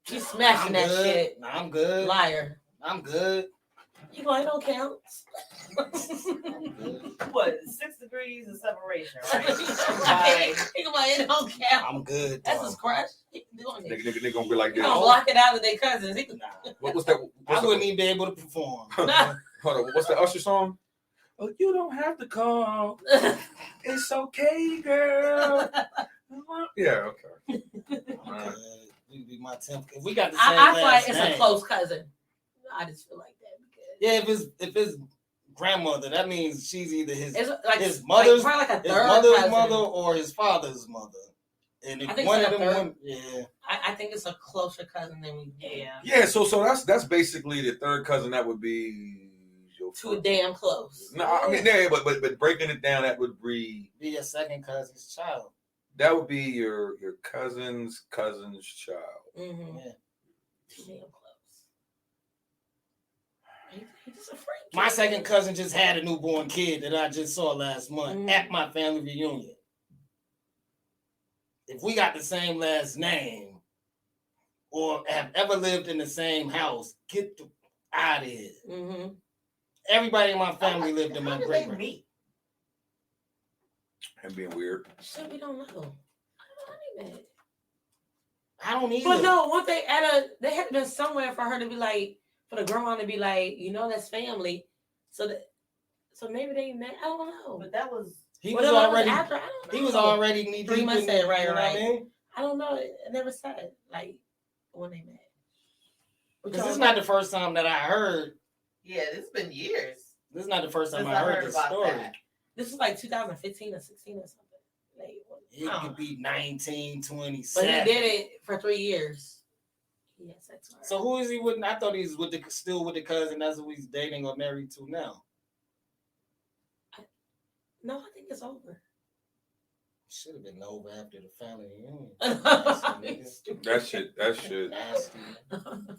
She's smashing that shit. I'm good. Liar. I'm good. You going, it don't count. What, 6 degrees of separation, right? He going, it don't count. I'm good. That's his crush. He can do it. Nigga gonna be like You this. gonna block it out of their cousins. He can... What's that? I wouldn't even be able to perform. Hold on. What's the Usher song? Oh, you don't have to call. It's okay, girl. Yeah, okay. You could be my 10th. If we got the same I feel like last it's name. a close cousin. I just feel like that because if it's grandmother, that means she's either his like his mother's like a his third mother's cousin. mother or his father's mother. And if I think one it's of like a them, third. yeah, I think it's a closer cousin than we. Yeah, so that's basically the third cousin. That would be your Too damn close. No, I mean, yeah, but breaking it down, that would be your second cousin's child. That would be your cousin's child. Mm-hmm. Yeah. Too damn close. He's just a freak. My second cousin just had a newborn kid that I just saw last month at my family reunion. if we got the same last name or have ever lived in the same house, get out of here. Mm-hmm. Everybody in my family lived in my How did great they meet? And being weird. Shit, we don't know. I don't know how they met. I don't either. But no, one thing they had been somewhere for her to be like, for the grandma to be like, you know, that's family. So maybe they met. I don't know. But that was he Well, was that already after. I don't know. he was already knee 3 deep months in in, it, right, you know what I right. mean? I don't know. It never said like when they met. Because this is not the first time that I heard. yeah, it's been years. This is not the first time Since I heard this about story. that. This was like 2015 or 16 or something. Like, He I don't could know. be 19, 27. But he did it for 3 years. He had sex with her. So who is he with? I thought he was still with the cousin. That's who he's dating or married to now. No, I think it's over. Should have been over after the family reunion. That shit. Nasty.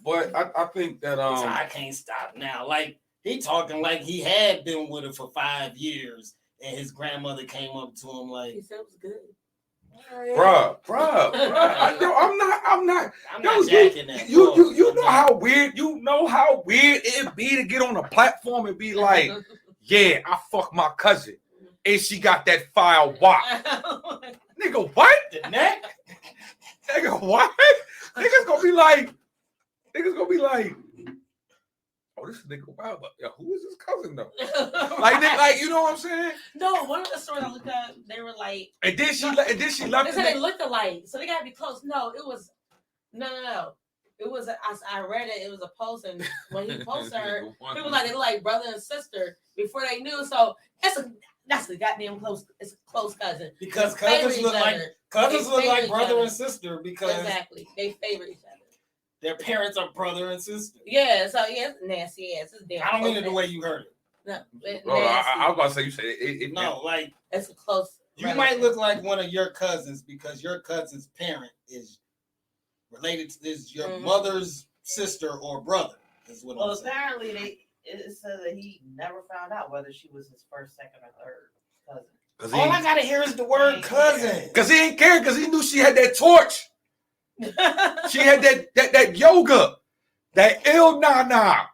But I think that So I can't stop now. Like he talking like he had been with her for 5 years, and his grandmother came up to him like, He said it was good. bruh. Yo, I'm not. I'm Yo, not jacking that. You know how weird. You know how weird it'd be to get on a platform and be like, yeah, I fuck my cousin, and she got that file wop. Nigga, what? The neck? Nigga, what? Niggas gonna be like, oh, this nigga wild, but yo, who is his cousin though? like, you know what I'm saying? No, one of the stories I looked at, they were like, And then she left. they said they looked alike, so they gotta be close. No, it was no. It was I read it. It was a post, and when he posted her, people like they look like brother and sister before they knew. So that's a goddamn close. It's a close cousin Because They favor cousins each look like other. cousins They look favor like each brother other. and sister because Exactly, they favor each other. their parents are brother and sister. Yeah, so yeah, it's nasty ass. It's damn. I don't mean close it the way you heard it. No, it's Bro, nasty. I was about to say you said it. No, like It's a close. you relative. might look like one of your cousins because your cousin's parent is related to this your Mhm. mother's sister or brother. Is what Well, I'm saying. apparently it said that he never found out whether she was his first, second, or third cousin. All I gotta hear is the word cousin. Cause he didn't care because he knew she had that torch. She had that yoga, that Il Nana,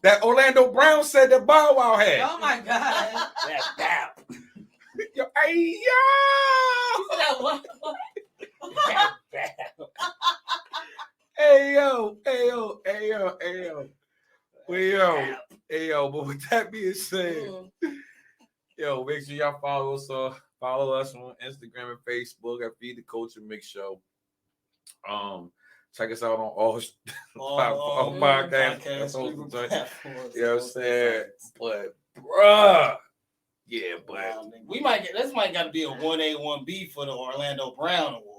that Orlando Brown said that Bow Wow had. Oh my god! That dap. Yo, hey, yo! That what? That dap. Hey yo. Well, yo, but with that being said, yo, make sure y'all follow us on Instagram and Facebook at Feed the Culture Mix Show. Check us out on all podcasts. streaming platforms. You know what I'm saying? But bruh. Yeah, but We might get this might gotta be a 1A, 1B for the Orlando Brown Award.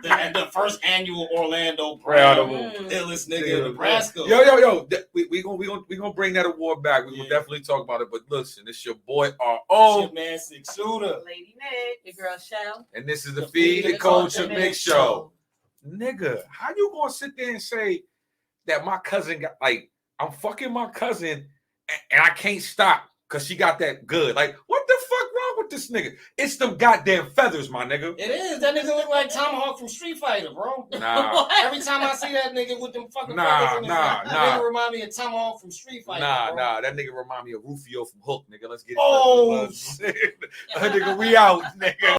The first annual Orlando Brown illest nigga in Nebraska. Yo. We gonna bring that award back. We will definitely talk about it. But listen, it's your boy R.O. Shit, man, 6 shooter. Lady Nick. Your girl Shell. And this is the Feed the Culture Mix Show. Nigga, how you gonna sit there and say that my cousin got like I'm fucking my cousin and I can't stop because she got that good? Like, what the fuck wrong with this nigga? It's them goddamn feathers, my nigga. It is. That nigga look like Tomahawk from Street Fighter, bro. Nah. Every time I see that nigga with them fucking Nah, feathers in his nah, neck, nah. that nigga remind me of Tomahawk from Street Fighter. bro. Nah, that nigga remind me of Rufio from Hook, nigga. Let's get it. Oh, Nigga, we out, nigga.